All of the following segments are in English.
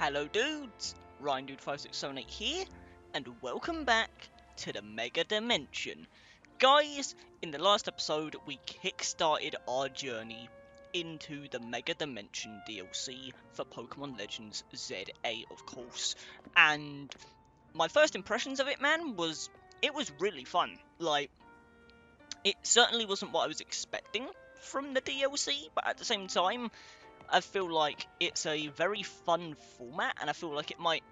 Hello dudes, RyanDude5678 here, and welcome back to the Mega Dimension. Guys, in the last episode we kick-started our journey into the Mega Dimension DLC for Pokémon Legends ZA, of course. And my first impressions of it, man, it was really fun. Like, it certainly wasn't what I was expecting from the DLC, but at the same time, I feel like it's a very fun format, and I feel like it might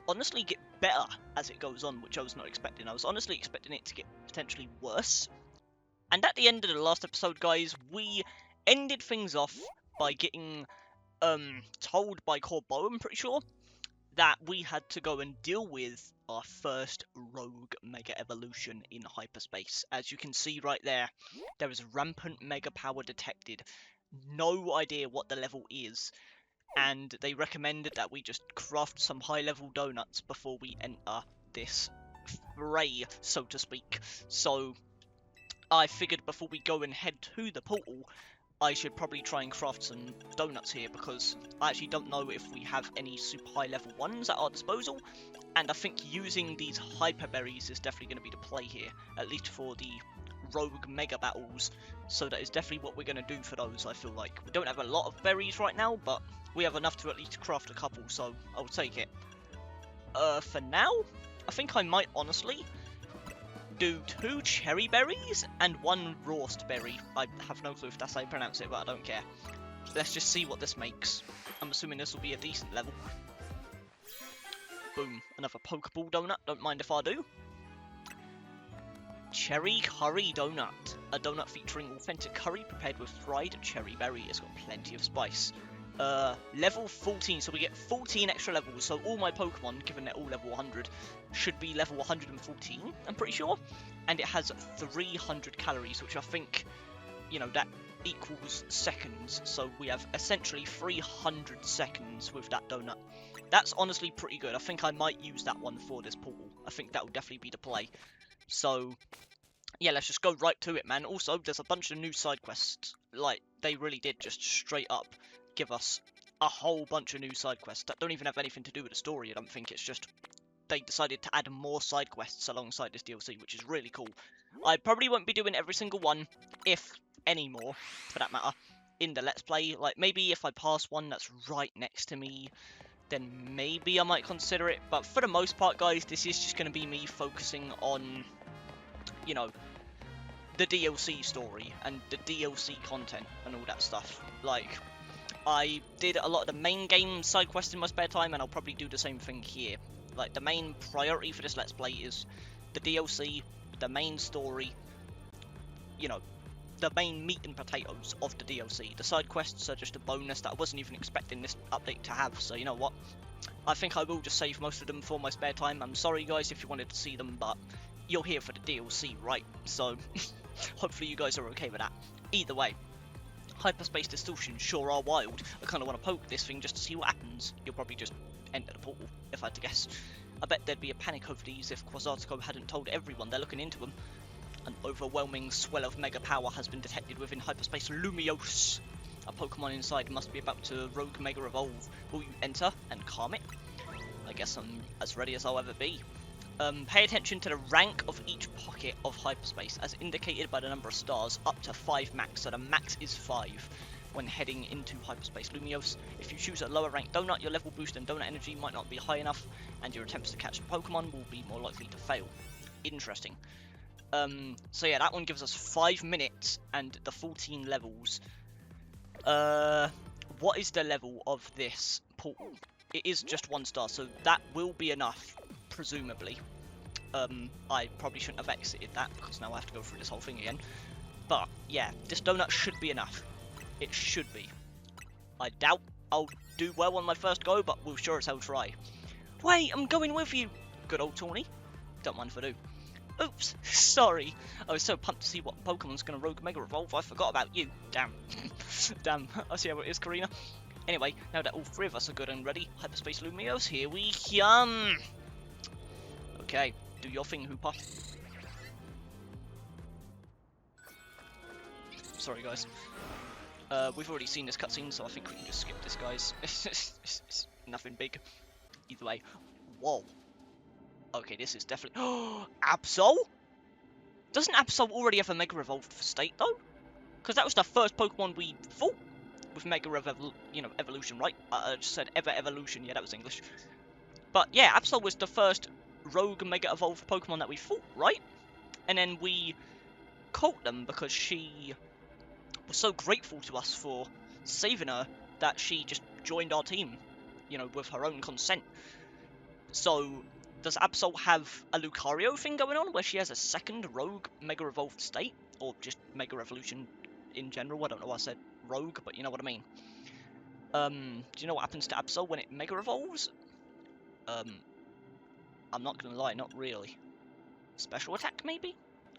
honestly get better as it goes on, which I was not expecting. I was honestly expecting it to get potentially worse. And at the end of the last episode, guys, we ended things off by getting told by Corbo, I'm pretty sure, that we had to go and deal with our first rogue mega evolution in hyperspace. As you can see right there, there is rampant mega power detected. No idea what the level is, and they recommended that we just craft some high level donuts before we enter this fray, so to speak. So I figured before we go and head to the portal, I should probably try and craft some donuts here, because I actually don't know if we have any super high level ones at our disposal, and I think using these hyper berries is definitely going to be the play here, at least for the rogue mega battles. So that is definitely what we're going to do for those. I feel like we don't have a lot of berries right now, but we have enough to at least craft a couple, so I'll take it. For now, I think I might honestly do 2 cherry berries and 1 roast berry. I have no clue if that's how you pronounce it, but I don't care. Let's just see what this makes. I'm assuming this will be a decent level. Boom, another Pokeball donut, don't mind if I do. Cherry curry donut. A donut featuring authentic curry prepared with fried cherry berry. It's got plenty of spice. Level 14, so we get 14 extra levels, so all my Pokemon, given they're all level 100, should be level 114, I'm pretty sure. And it has 300 calories, which I think, you know, that equals seconds, so we have essentially 300 seconds with that donut. That's honestly pretty good. I think I might use that one for this portal. I think that will definitely be the play. So, yeah, let's just go right to it, man. Also, there's a bunch of new side quests. Like, they really did just straight up give us a whole bunch of new side quests that don't even have anything to do with the story. I don't think it's just they decided to add more side quests alongside this DLC, which is really cool. I probably won't be doing every single one, if any more, for that matter, in the Let's Play. Like, maybe if I pass one that's right next to me, then maybe I might consider it. But for the most part, guys, this is just going to be me focusing on, you know, the DLC story and the DLC content and all that stuff. Like, I did a lot of the main game side quests in my spare time, and I'll probably do the same thing here. Like, the main priority for this Let's Play is the DLC, the main story, you know, the main meat and potatoes of the DLC. The side quests are just a bonus that I wasn't even expecting this update to have, so you know what? I think I will just save most of them for my spare time. I'm sorry guys if you wanted to see them, but you're here for the DLC, right? So, hopefully you guys are okay with that. Either way, hyperspace distortions sure are wild. I kind of want to poke this thing just to see what happens. You'll probably just enter the portal, if I had to guess. I bet there'd be a panic over these if Quasartico hadn't told everyone they're looking into them. An overwhelming swell of mega power has been detected within hyperspace Lumiose. A Pokemon inside must be about to rogue mega evolve. Will you enter and calm it? I guess I'm as ready as I'll ever be. Pay attention to the rank of each pocket of hyperspace, as indicated by the number of stars, up to 5 max, so the max is 5 when heading into hyperspace Lumiose. If you choose a lower ranked donut, your level boost and donut energy might not be high enough, and your attempts to catch a Pokemon will be more likely to fail. Interesting. So yeah, that one gives us 5 minutes and the 14 levels. What is the level of this portal? It is just 1 star, so that will be enough, presumably. I probably shouldn't have exited that, because now I have to go through this whole thing again. But, yeah, this donut should be enough. It should be. I doubt I'll do well on my first go, but we'll sure as hell try. Wait, I'm going with you! Good old Tawny. Don't mind if I do. Oops, sorry. I was so pumped to see what Pokemon's gonna rogue mega evolve, I forgot about you. Damn. Damn, I see how it is, Karina. Anyway, now that all 3 of us are good and ready, hyperspace Lumiose, here we come! Okay, do your thing, Hooper. Sorry, guys. We've already seen this cutscene, so I think we can just skip this, guys. It's nothing big. Either way. Whoa. Okay, this is definitely... Absol? Doesn't Absol already have a Mega Evolved state, though? Because that was the first Pokemon we fought with Mega Evolution, right? I just said Evolution. Yeah, that was English. But yeah, Absol was the first Rogue Mega Evolved Pokemon that we fought, right? And then we caught them because she was so grateful to us for saving her that she just joined our team, you know, with her own consent. So, does Absol have a Lucario thing going on where she has a second Rogue Mega Evolved state? Or just Mega Evolution in general? I don't know why I said Rogue, but you know what I mean. Do you know what happens to Absol when it Mega Evolves? I'm not gonna lie, not really. Special attack, maybe?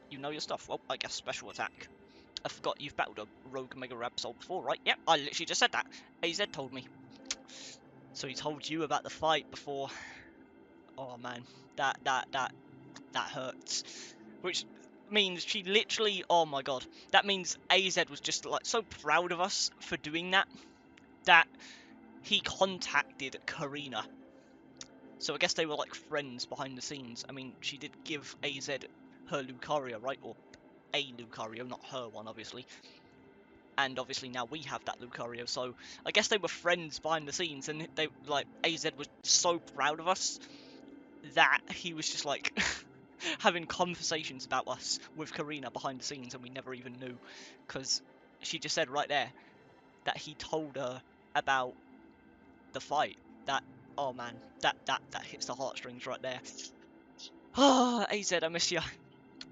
You know your stuff. Well, I guess special attack. I forgot you've battled a Rogue Mega Absol before, right? Yep, I literally just said that. AZ told me. So he told you about the fight before. Oh man, that hurts. Which means she literally, oh my god. That means AZ was just like so proud of us for doing that, that he contacted Karina. So I guess they were like friends behind the scenes. I mean, she did give AZ her Lucario, right? Or a Lucario, not her one, obviously. And obviously now we have that Lucario, so I guess they were friends behind the scenes, and they, like, AZ was so proud of us that he was just like having conversations about us with Karina behind the scenes, and we never even knew, because she just said right there that he told her about the fight. That, oh man, that hits the heartstrings right there. Ah, AZ, I miss you.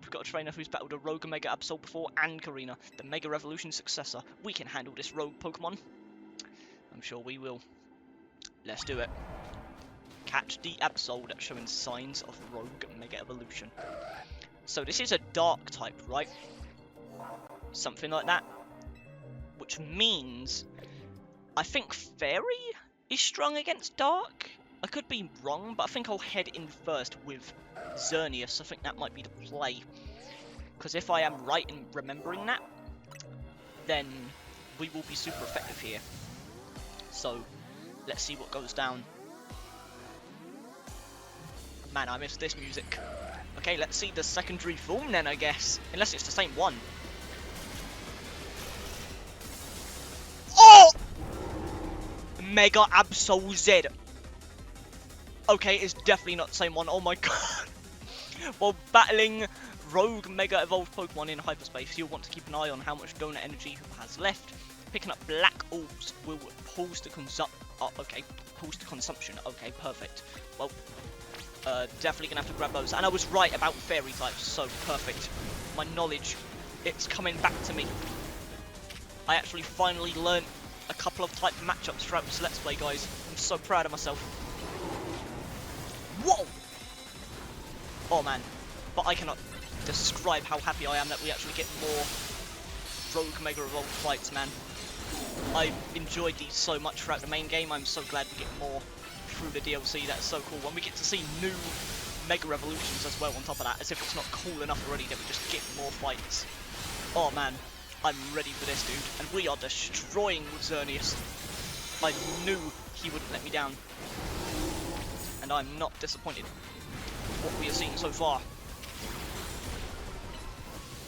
We've got a trainer who's battled a Rogue Mega Absol before, and Karina, the Mega Evolution successor. We can handle this Rogue Pokemon. I'm sure we will. Let's do it. Catch the Absol that's showing signs of Rogue Mega Evolution. So this is a Dark type, right? Something like that. Which means, I think Fairy is strong against Dark? I could be wrong, but I think I'll head in first with Xerneas. I think that might be the play. Because if I am right in remembering that, then we will be super effective here. So, let's see what goes down. Man, I miss this music. Okay, let's see the secondary form then, I guess. Unless it's the same one. Oh! Mega Absol Z. Okay, it's definitely not the same one. Oh my god. While battling Rogue Mega Evolved Pokemon in hyperspace, you'll want to keep an eye on how much donut energy has left. Picking up black orbs will pause the consumption. Okay, perfect. Well, definitely gonna have to grab those. And I was right about fairy types, so perfect. My knowledge, it's coming back to me. I actually finally learned a couple of type matchups throughout this Let's Play, guys. I'm so proud of myself. Whoa! Oh man, but I cannot describe how happy I am that we actually get more Rogue Mega Evolved fights, man. I enjoyed these so much throughout the main game. I'm so glad we get more through the DLC. That's so cool. When we get to see new Mega Evolutions as well on top of that, as if it's not cool enough already that we just get more fights. Oh man, I'm ready for this, dude. And we are destroying Xerneas. I knew he wouldn't let me down. And I'm not disappointed with what we are seeing so far.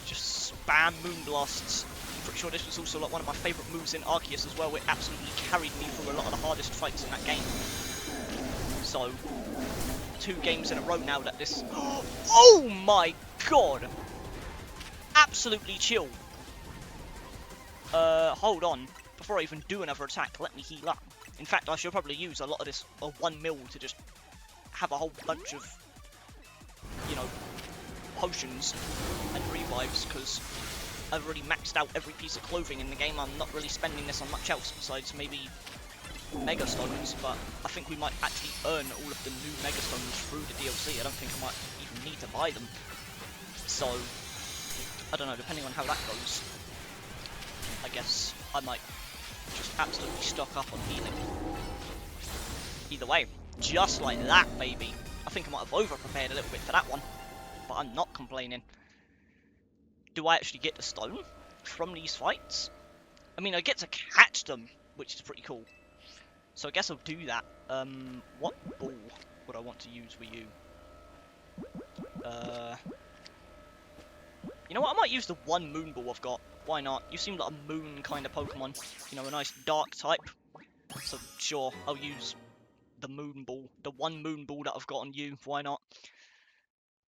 Just spam Moonblasts. I'm pretty sure this was also like one of my favourite moves in Arceus as well. It absolutely carried me through a lot of the hardest fights in that game. So, 2 games in a row now that this... Oh my god! Absolutely chill. Hold on. Before I even do another attack, let me heal up. In fact, I should probably use a lot of this 1 mil to just have a whole bunch of, you know, potions and revives, because I've already maxed out every piece of clothing in the game. I'm not really spending this on much else besides maybe Mega Stones, but I think we might actually earn all of the new Mega Stones through the DLC. I don't think I might even need to buy them. So, I don't know, depending on how that goes, I guess I might just absolutely stock up on healing. Either way, just like that, baby. I think I might have over-prepared a little bit for that one, but I'm not complaining. Do I actually get the stone from these fights? I mean, I get to catch them, which is pretty cool. So I guess I'll do that. What ball would I want to use for you? You know what? I might use the one moon ball I've got. Why not? You seem like a moon kind of Pokemon. You know, a nice dark type. So sure, I'll use the moon ball. The one moon ball that I've got on you. Why not?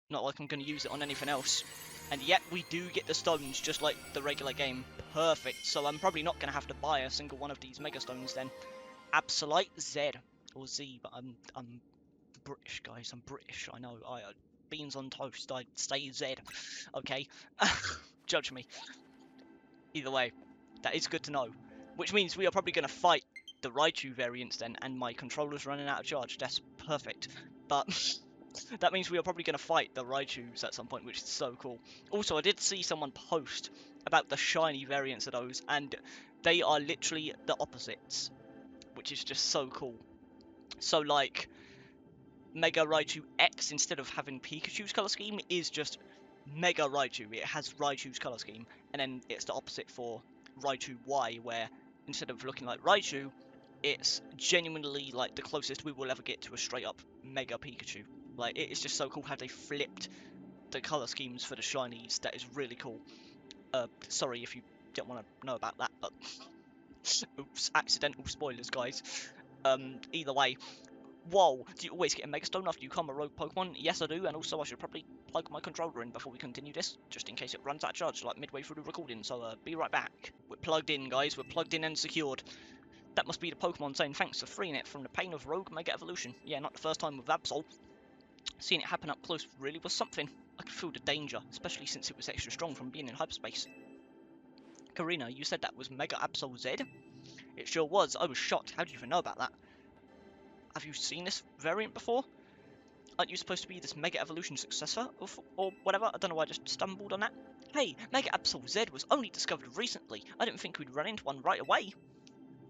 Not like I'm going to use it on anything else. And yet we do get the stones just like the regular game. Perfect. So I'm probably not going to have to buy a single one of these Mega Stones then. Absolute Z. Or Z, but I'm British, guys. I'm British. I know. Beans on toast. I say Z. Okay. Judge me. Either way, that is good to know. Which means we are probably going to fight the Raichu variants then, and my controller's running out of charge. That's perfect. But that means we are probably going to fight the Raichus at some point, which is so cool. Also, I did see someone post about the shiny variants of those, and they are literally the opposites, which is just so cool. So, like, Mega Raichu X, instead of having Pikachu's colour scheme, is just Mega Raichu. It has Raichu's colour scheme, and then it's the opposite for Raichu Y, where instead of looking like Raichu, it's genuinely like the closest we will ever get to a straight up Mega Pikachu. Like, it is just so cool how they flipped the colour schemes for the shinies. That is really cool. Sorry if you don't want to know about that, but oops, accidental spoilers, guys. Either way. Whoa, do you always get a Mega Stone after you calm a rogue Pokemon? Yes, I do, and also I should probably plug my controller in before we continue this, just in case it runs out of charge, like midway through the recording, so be right back. We're plugged in, guys, we're plugged in and secured. That must be the Pokemon saying thanks for freeing it from the pain of rogue Mega Evolution. Yeah, not the first time with Absol. Seeing it happen up close really was something. I could feel the danger, especially since it was extra strong from being in hyperspace. Karina, you said that was Mega Absol Z? It sure was. I was shocked. How do you even know about that? Have you seen this variant before? Aren't you supposed to be this Mega Evolution successor? Or whatever? I don't know why I just stumbled on that. Hey, Mega Absol Z was only discovered recently. I didn't think we'd run into one right away.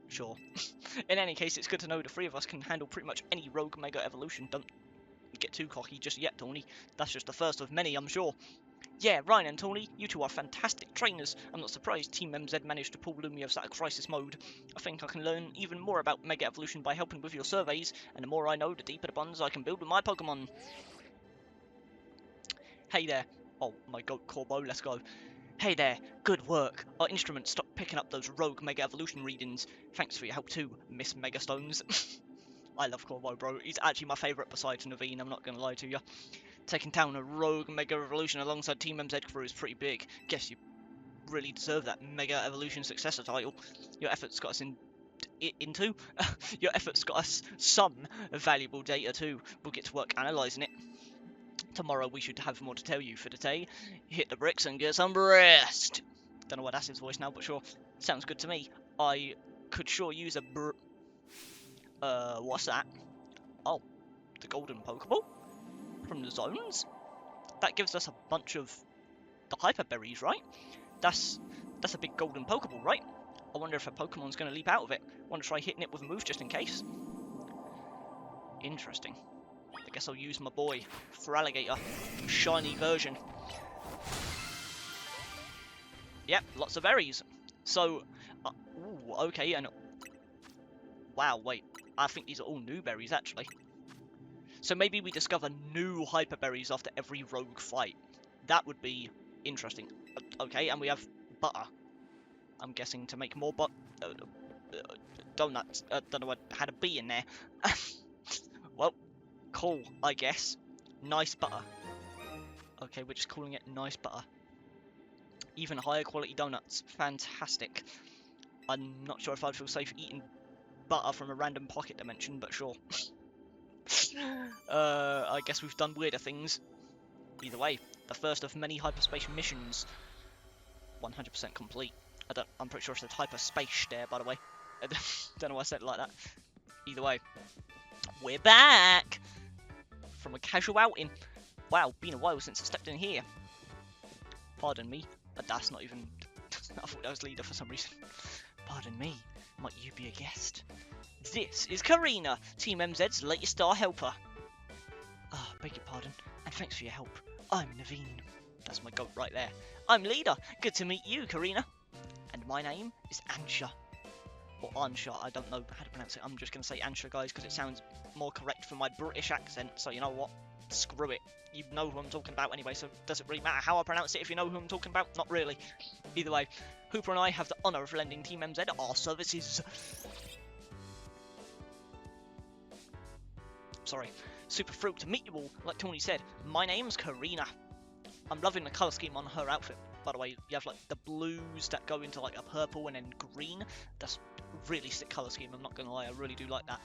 Sure. In any case, it's good to know the three of us can handle pretty much any rogue Mega Evolution. Don't get too cocky just yet, Tony. That's just the first of many, I'm sure. Yeah, Ryan and Tony, you two are fantastic trainers. I'm not surprised Team MZ managed to pull Lumiose out of crisis mode. I think I can learn even more about Mega Evolution by helping with your surveys, and the more I know, the deeper the bonds I can build with my Pokemon. Hey there. Oh, my goat Corbo, let's go. Hey there, good work. Our instrument stopped picking up those rogue Mega Evolution readings. Thanks for your help too, Miss Megastones. I love Corbo, bro. He's actually my favourite besides Naveen, I'm not going to lie to you. Taking down a rogue Mega Evolution alongside Team MZ crew is pretty big. Guess you really deserve that Mega Evolution successor title. Your efforts got us into. Your efforts got us some valuable data too. We'll get to work analysing it. Tomorrow we should have more to tell you for the day. Hit the bricks and get some rest. Don't know why that's his voice now, but sure. Sounds good to me. I could sure use a what's that? Oh, the golden Pokeball? From the zones? That gives us a bunch of the Hyper Berries, right? That's a big golden Pokeball, right? I wonder if a Pokemon's going to leap out of it. Want to try hitting it with a move just in case? Interesting. I guess I'll use my boy, Feraligatr, shiny version. Yep, lots of berries. So, ooh, okay, and wow, wait, I think these are all new berries actually. So maybe we discover new Hyper Berries after every rogue fight. That would be interesting. Okay, and we have butter. I'm guessing to make more donuts. Don't know what had a B in there. Well, cool, I guess. Nice butter. Okay, we're just calling it nice butter. Even higher quality donuts. Fantastic. I'm not sure if I'd feel safe eating butter from a random pocket dimension, but sure. I guess we've done weirder things. Either way, the first of many hyperspace missions. 100% complete. I'm pretty sure it's a hyperspace there, by the way. I don't know why I said it like that. Either way, we're back from a casual outing. Wow, been a while since I stepped in here. Pardon me, but that's not even... I thought that was leader for some reason. Pardon me, might you be a guest? This is Karina, Team MZ's latest star helper. Ah, beg your pardon, and thanks for your help. I'm Naveen. That's my goat right there. I'm leader. Good to meet you, Karina. And my name is Ansha. or Ansha, I don't know how to pronounce it. I'm just going to say Ansha, guys, because it sounds more correct for my British accent. So you know what? Screw it. You know who I'm talking about anyway, so does it really matter how I pronounce it if you know who I'm talking about? Not really. Either way, Hooper and I have the honour of lending Team MZ our services. Sorry. Super thrilled to meet you all. Like Tony said, my name's Karina. I'm loving the colour scheme on her outfit. By the way, you have like the blues that go into like a purple and then green. That's a really sick colour scheme, I'm not going to lie, I really do like that.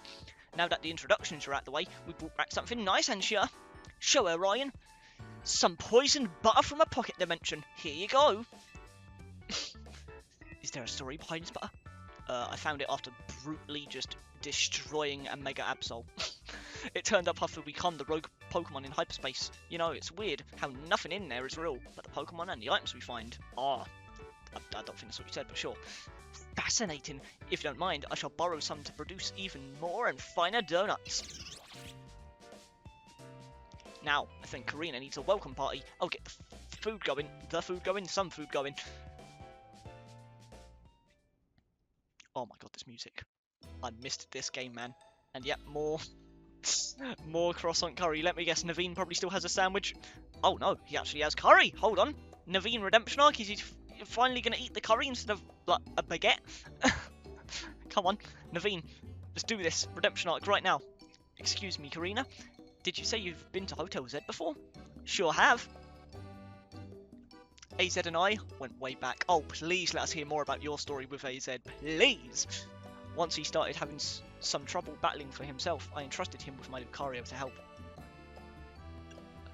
Now that the introductions are out the way, we brought back something nice and sure. Show her, Ryan. Some poisoned butter from a pocket dimension. Here you go. Is there a story behind this butter? I found it after brutally just destroying a Mega Absol. It turned up after we calmed the rogue Pokemon in hyperspace. You know, it's weird how nothing in there is real, but the Pokemon and the items we find are. I don't think that's what you said, but sure. Fascinating. If you don't mind, I shall borrow some to produce even more and finer donuts. Now, I think Karina needs a welcome party. I'll get the food going, some food going. Oh my god, this music. I missed this game, man. And yet, more croissant curry. Let me guess, Naveen probably still has a sandwich. Oh no, he actually has curry. Hold on. Naveen redemption arc. Is he finally going to eat the curry instead of, like, a baguette? Come on, Naveen. Let's do this. Redemption arc right now. Excuse me, Karina. Did you say you've been to Hotel Z before? Sure have. AZ and I went way back. Oh, please let us hear more about your story with AZ. Please! Once he started having some trouble battling for himself, I entrusted him with my Lucario to help.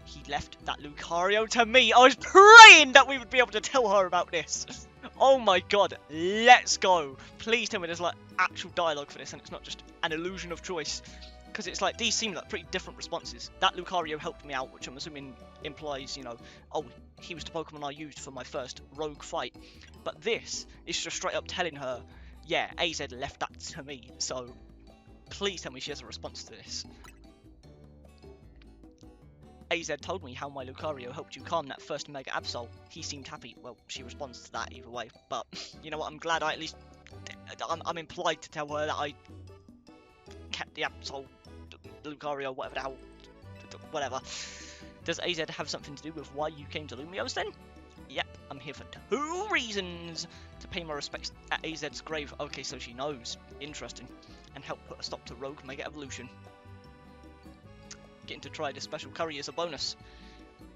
He left that Lucario to me. I was praying that we would be able to tell her about this. Oh my god, let's go. Please tell me there's like actual dialogue for this and it's not just an illusion of choice. Because it's like, these seem like pretty different responses. That Lucario helped me out, which I'm assuming implies, you know, oh, he was the Pokemon I used for my first rogue fight. But this is just straight up telling her, yeah, AZ left that to me, so please tell me she has a response to this. AZ told me how my Lucario helped you calm that first Mega Absol. He seemed happy. Well, she responds to that either way. But, you know what, I'm glad I at least... I'm implied to tell her that I kept the Absol, Lucario, whatever the hell, whatever. Does AZ have something to do with why you came to Lumiose then? Yep, I'm here for 2 reasons. To pay my respects at AZ's grave. Okay, so she knows. Interesting. And help put a stop to Rogue Mega Evolution. Getting to try this special curry is a bonus.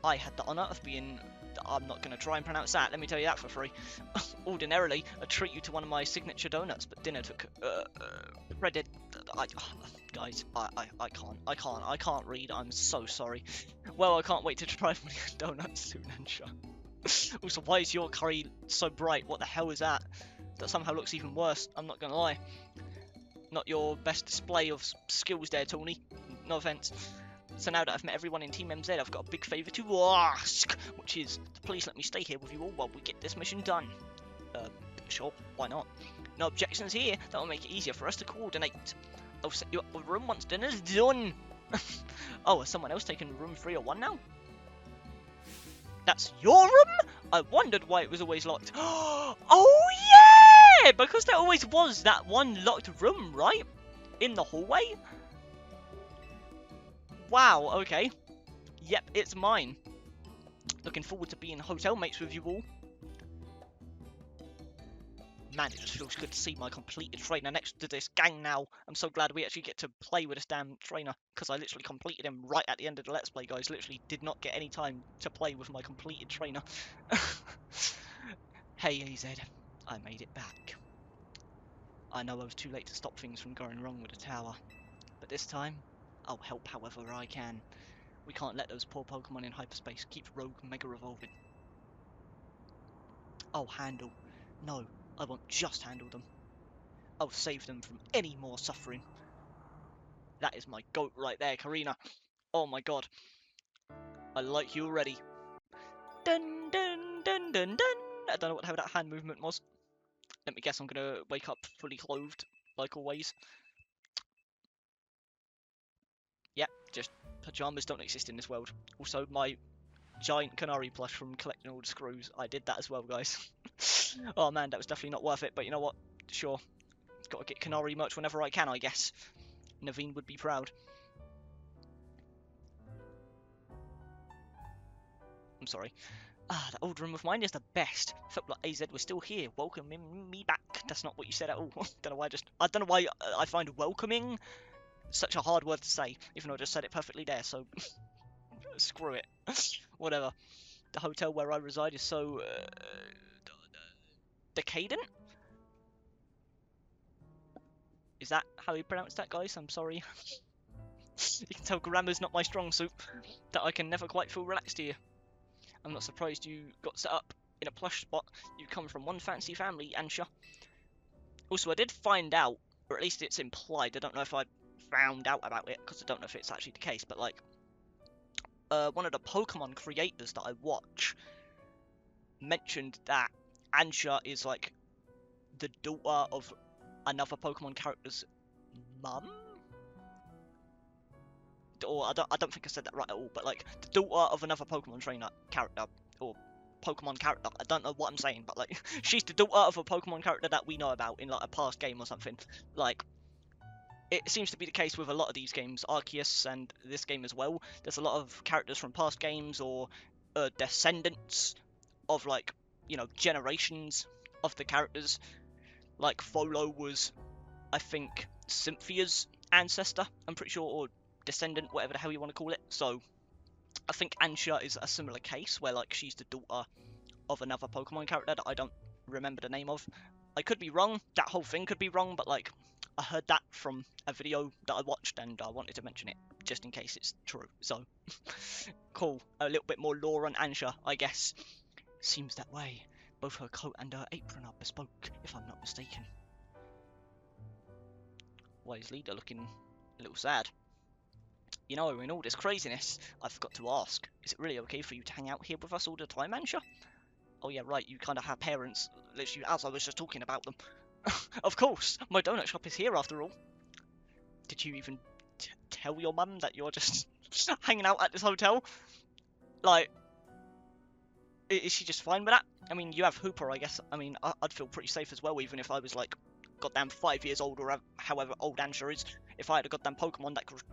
I had the honour of being... I'm not going to try and pronounce that, let me tell you that for free. Ordinarily, I'd treat you to one of my signature donuts, but dinner took... credit... guys, I can't read, I'm so sorry. Well, I can't wait to try my donuts soon, Ansha. Also, why is your curry so bright? What the hell is that? That somehow looks even worse, I'm not gonna lie. Not your best display of skills there, Tony. No offense. So now that I've met everyone in Team MZ, I've got a big favour to ask, which is to please let me stay here with you all while we get this mission done. Sure, why not? No objections here, that will make it easier for us to coordinate. I'll set you up with a room once dinner's done. Oh, is someone else taking room 301 now? That's your room? I wondered why it was always locked. Oh yeah! Because there always was that one locked room, right? In the hallway? Wow, okay. Yep, it's mine. Looking forward to being hotel mates with you all. Man, it just feels good to see my completed trainer next to this gang now. I'm so glad we actually get to play with this damn trainer, because I literally completed him right at the end of the Let's Play, guys. Literally did not get any time to play with my completed trainer. Hey, AZ, I made it back. I know I was too late to stop things from going wrong with the tower, but this time, I'll help however I can. We can't let those poor Pokemon in hyperspace keep Rogue Mega Evolving. I'll handle. No, I won't just handle them. I'll save them from any more suffering. That is my goat right there, Karina. Oh my god. I like you already. Dun dun dun dun dun. I don't know what the hell that hand movement was. Let me guess I'm gonna wake up fully clothed, like always. Yep, just pajamas don't exist in this world. Also, my giant canary plush from collecting all the screws. I did that as well, guys. Oh man, that was definitely not worth it, but you know what? Sure. Gotta get Canary merch whenever I can, I guess. Naveen would be proud. I'm sorry. That old room of mine is the best. Felt like AZ was still here, welcoming me back. That's not what you said at all. I don't know why I find welcoming such a hard word to say, even though I just said it perfectly there, so screw it. Whatever. The hotel where I reside is so decadent? Is that how you pronounce that, guys? I'm sorry. You can tell grammar's not my strong suit, that I can never quite feel relaxed here. I'm not surprised you got set up in a plush spot. You come from one fancy family, Ansha. Also, I did find out, or at least it's implied, I don't know if I found out about it, because I don't know if it's actually the case, but like, one of the Pokemon creators that I watch mentioned that Ansha is like the daughter of another Pokemon character's mum? Or I don't think I said that right at all, but like the daughter of another Pokemon trainer character or Pokemon character. I don't know what I'm saying, but like she's the daughter of a Pokemon character that we know about in like a past game or something. Like it seems to be the case with a lot of these games, Arceus and this game as well. There's a lot of characters from past games or descendants of like, you know, generations of the characters. Like Volo was, I think, Cynthia's ancestor, I'm pretty sure, or descendant, whatever the hell you want to call it. So I think Ansha is a similar case where like she's the daughter of another Pokemon character that I don't remember the name of. I could be wrong, that whole thing could be wrong, but like I heard that from a video that I watched and I wanted to mention it just in case it's true. So cool, a little bit more lore on Ansha, I guess. Seems that way. Both her coat and her apron are bespoke, if I'm not mistaken. Why is Leader looking a little sad? You know, in all this craziness, I forgot to ask, is it really okay for you to hang out here with us all the time, Ansha? Oh yeah, right, you kind of have parents, literally, as I was just talking about them. Of course, my donut shop is here after all. Did you even tell your mum that you're just hanging out at this hotel? Like, is she just fine with that? I mean, you have Hooper, I guess. I mean, I'd feel pretty safe as well, even if I was like, goddamn 5 years old, or however old Ansha is. If I had a goddamn Pokemon that could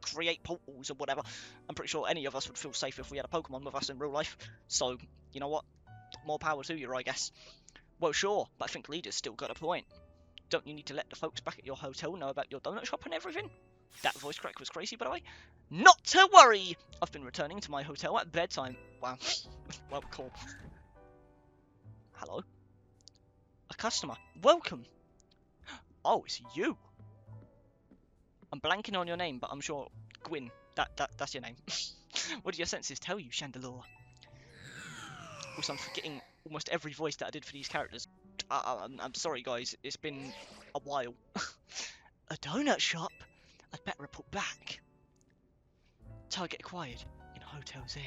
create portals or whatever, I'm pretty sure any of us would feel safe if we had a Pokemon with us in real life. So, you know what? More power to you, I guess. Well, sure, but I think Leader's still got a point. Don't you need to let the folks back at your hotel know about your donut shop and everything? That voice crack was crazy, by the way. Not to worry! I've been returning to my hotel at bedtime. Wow. Well, cool. Hello? A customer. Welcome! Oh, it's you! I'm blanking on your name, but I'm sure Gwyn. That's your name. What do your senses tell you, Chandelure? Also, I'm forgetting almost every voice that I did for these characters. I'm sorry, guys. It's been a while. A donut shop? I'd better report back. Target acquired in Hotel Z.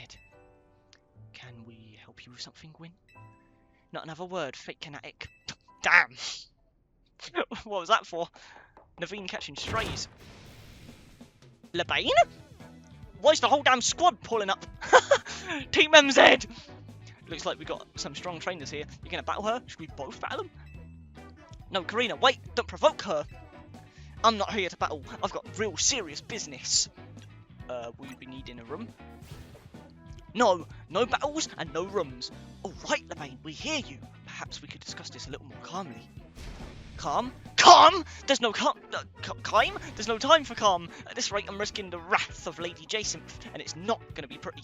Can we help you with something, Gwyn? Not another word, fake kinetic. Damn! What was that for? Naveen catching strays. Lebane? Why is the whole damn squad pulling up? Team MZ! Looks like we got some strong trainers here. You gonna battle her? Should we both battle them? No, Karina, wait! Don't provoke her! I'm not here to battle. I've got real serious business. Will you be needing a room? No, no battles and no rooms. Alright, Lebane, we hear you. Perhaps we could discuss this a little more calmly. Calm? Calm? There's no calm. Calm? There's no time for calm. At this rate, I'm risking the wrath of Lady Jacinth, and it's not going to be pretty.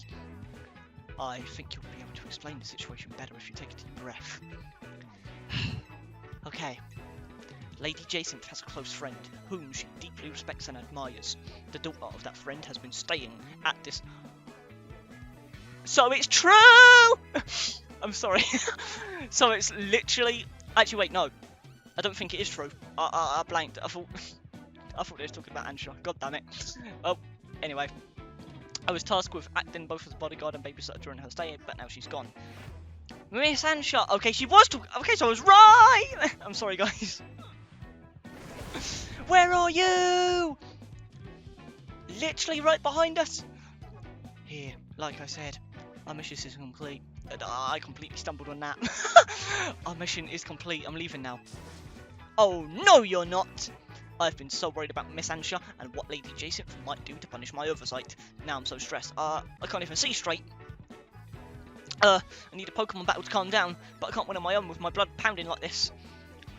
I think you'll be able to explain the situation better if you take a deep breath. Okay. Lady Jacinth has a close friend, whom she deeply respects and admires. The daughter of that friend has been staying at this... So it's true! I'm sorry. So it's literally... Actually, wait, no. I don't think it is true. I blanked. I thought they were talking about Ansha. God damn it. Oh, anyway. I was tasked with acting both as bodyguard and babysitter during her stay, but now she's gone. Miss Ansha. Okay, she was talking. Okay, so I was right. I'm sorry, guys. Where are you? Literally right behind us. Here, like I said, our mission is complete. I completely stumbled on that. Our mission is complete. I'm leaving now. Oh, no you're not! I've been so worried about Miss Ansha and what Lady Jacinth might do to punish my oversight. Now I'm so stressed. I can't even see straight. I need a Pokemon battle to calm down, but I can't win on my own with my blood pounding like this.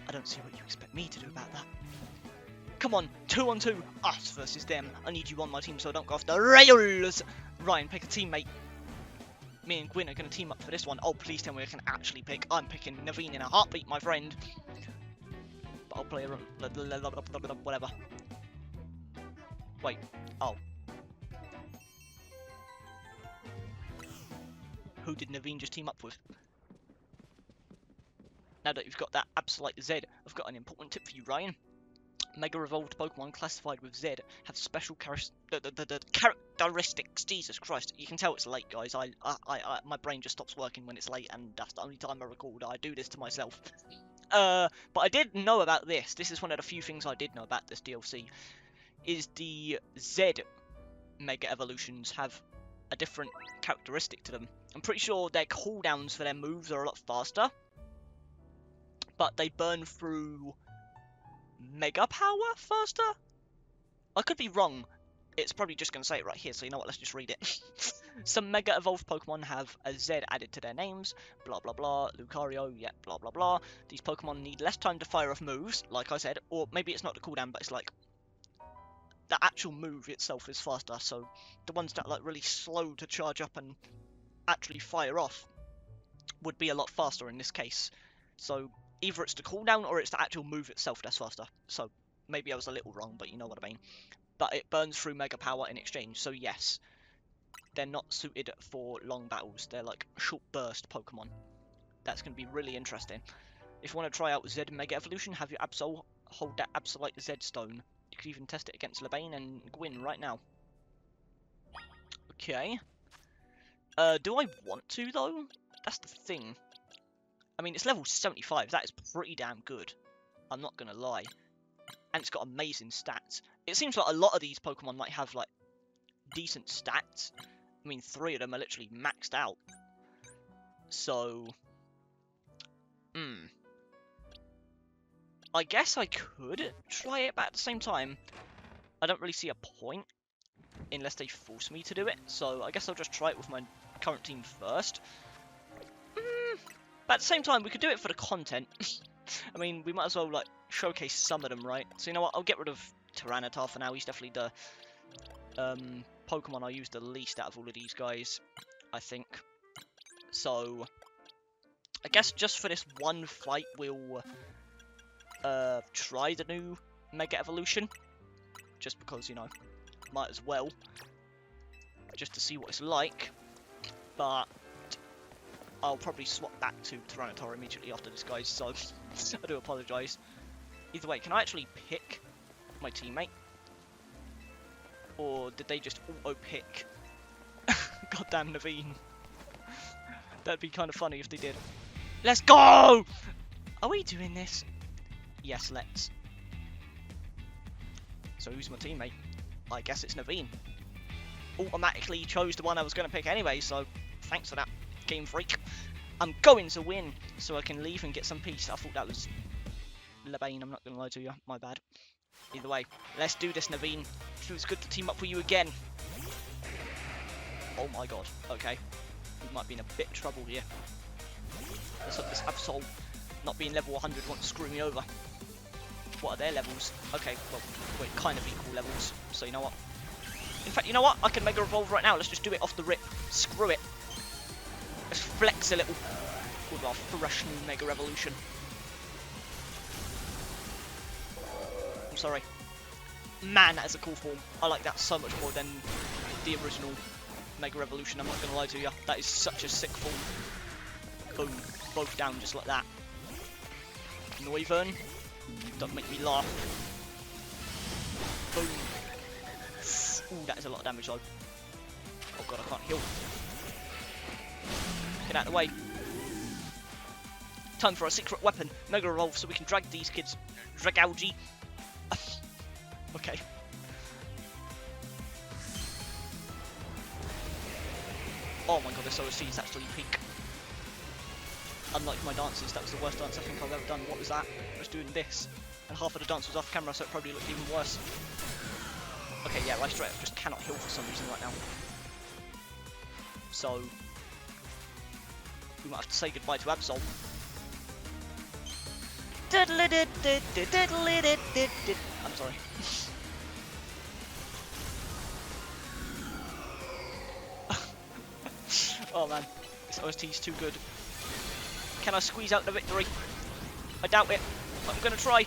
I don't see what you expect me to do about that. Come on, 2 on 2, us versus them. I need you on my team so I don't go off the rails. Ryan, pick a teammate. Me and Gwyn are going to team up for this one. Oh, please tell me I can actually pick. I'm picking Naveen in a heartbeat, my friend. But I'll play whatever. Wait, oh. Who did Naveen just team up with? Now that you've got that Absolute Z, I've got an important tip for you, Ryan. Mega Evolved Pokemon classified with Z have special characteristics. Jesus Christ, you can tell it's late, guys. My brain just stops working when it's late, and that's the only time I record. I do this to myself. But I did know about this. This is one of the few things I did know about this DLC. Is the Z Mega Evolutions have a different characteristic to them. I'm pretty sure their cooldowns for their moves are a lot faster, but they burn through Mega Power faster? I could be wrong. It's probably just going to say it right here, so you know what, let's just read it. Some Mega Evolved Pokemon have a Z added to their names, blah blah blah, Lucario, yeah, blah blah blah. These Pokemon need less time to fire off moves, like I said, or maybe it's not the cooldown, but it's like the actual move itself is faster, so the ones that are like really slow to charge up and actually fire off would be a lot faster in this case. So either it's the cooldown or it's the actual move itself that's faster. So maybe I was a little wrong, but you know what I mean. But it burns through Mega Power in exchange, so yes. They're not suited for long battles. They're like short burst Pokemon. That's going to be really interesting. If you want to try out Z Mega Evolution, have your Absol hold that Absolute Z Stone. You could even test it against Lebane and Gwyn right now. Okay. Do I want to, though? That's the thing. I mean, it's level 75. That is pretty damn good. I'm not going to lie. And it's got amazing stats. It seems like a lot of these Pokemon might have, like, decent stats. I mean, 3 of them are literally maxed out. So... I guess I could try it, but at the same time, I don't really see a point unless they force me to do it. So I guess I'll just try it with my current team first. But at the same time, we could do it for the content. I mean, we might as well, like, showcase some of them, right? So, you know what? I'll get rid of Tyranitar for now. He's definitely the Pokemon I use the least out of all of these guys, I think. So, I guess just for this one fight, we'll try the new Mega Evolution. Just because, you know, might as well. Just to see what it's like. But I'll probably swap back to Tyranitar immediately after this, guys, so I do apologise. Either way, can I actually pick my teammate? Or did they just auto-pick goddamn Naveen? That'd be kind of funny if they did. Let's go! Are we doing this? Yes, let's. So who's my teammate? I guess it's Naveen. Automatically chose the one I was going to pick anyway, so thanks for that, Game Freak. I'm going to win, so I can leave and get some peace. I thought that was Lebane, I'm not going to lie to you, my bad. Either way, let's do this, Naveen. Feels good to team up with you again. Oh my god, okay. We might be in a bit of trouble here. Let's hope this Absol not being level 100 won't screw me over. What are their levels? Okay, well, we're kind of equal levels, so you know what? In fact, you know what? I can Mega Evolve right now. Let's just do it off the rip. Screw it. Let's flex a little with our fresh new Mega Evolution. I'm sorry. Man, that is a cool form. I like that so much more than the original Mega Evolution. I'm not going to lie to you. That is such a sick form. Boom. Both down just like that. Noivern. Don't make me laugh. Boom. Ooh, that is a lot of damage though. Oh god, I can't heal. Get out of the way. Time for a secret weapon. Mega Evolve so we can drag these kids. Dragougi. Okay. Oh my god, this OC is actually peak. Unlike my dances, that was the worst dance I think I've ever done. What was that? I was doing this. half of the dance was off camera, so it probably looked even worse. Okay, yeah, right straight up just cannot heal for some reason right now. So we might have to say goodbye to Absol. I'm sorry. Oh man, this OST is too good. Can I squeeze out the victory? I doubt it, but I'm gonna try.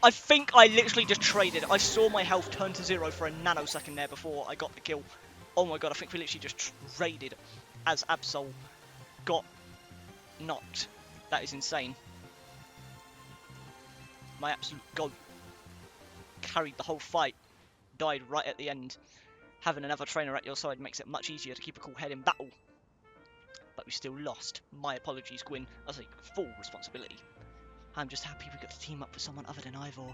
I think I literally just traded. I saw my health turn to 0 for a nanosecond there before I got the kill. Oh my god, I think we literally just traded as Absol got knocked. That is insane. My absolute goat carried the whole fight, died right at the end. Having another trainer at your side makes it much easier to keep a cool head in battle. But we still lost. My apologies, Gwyn. I take full responsibility. I'm just happy we got to team up with someone other than Ivor.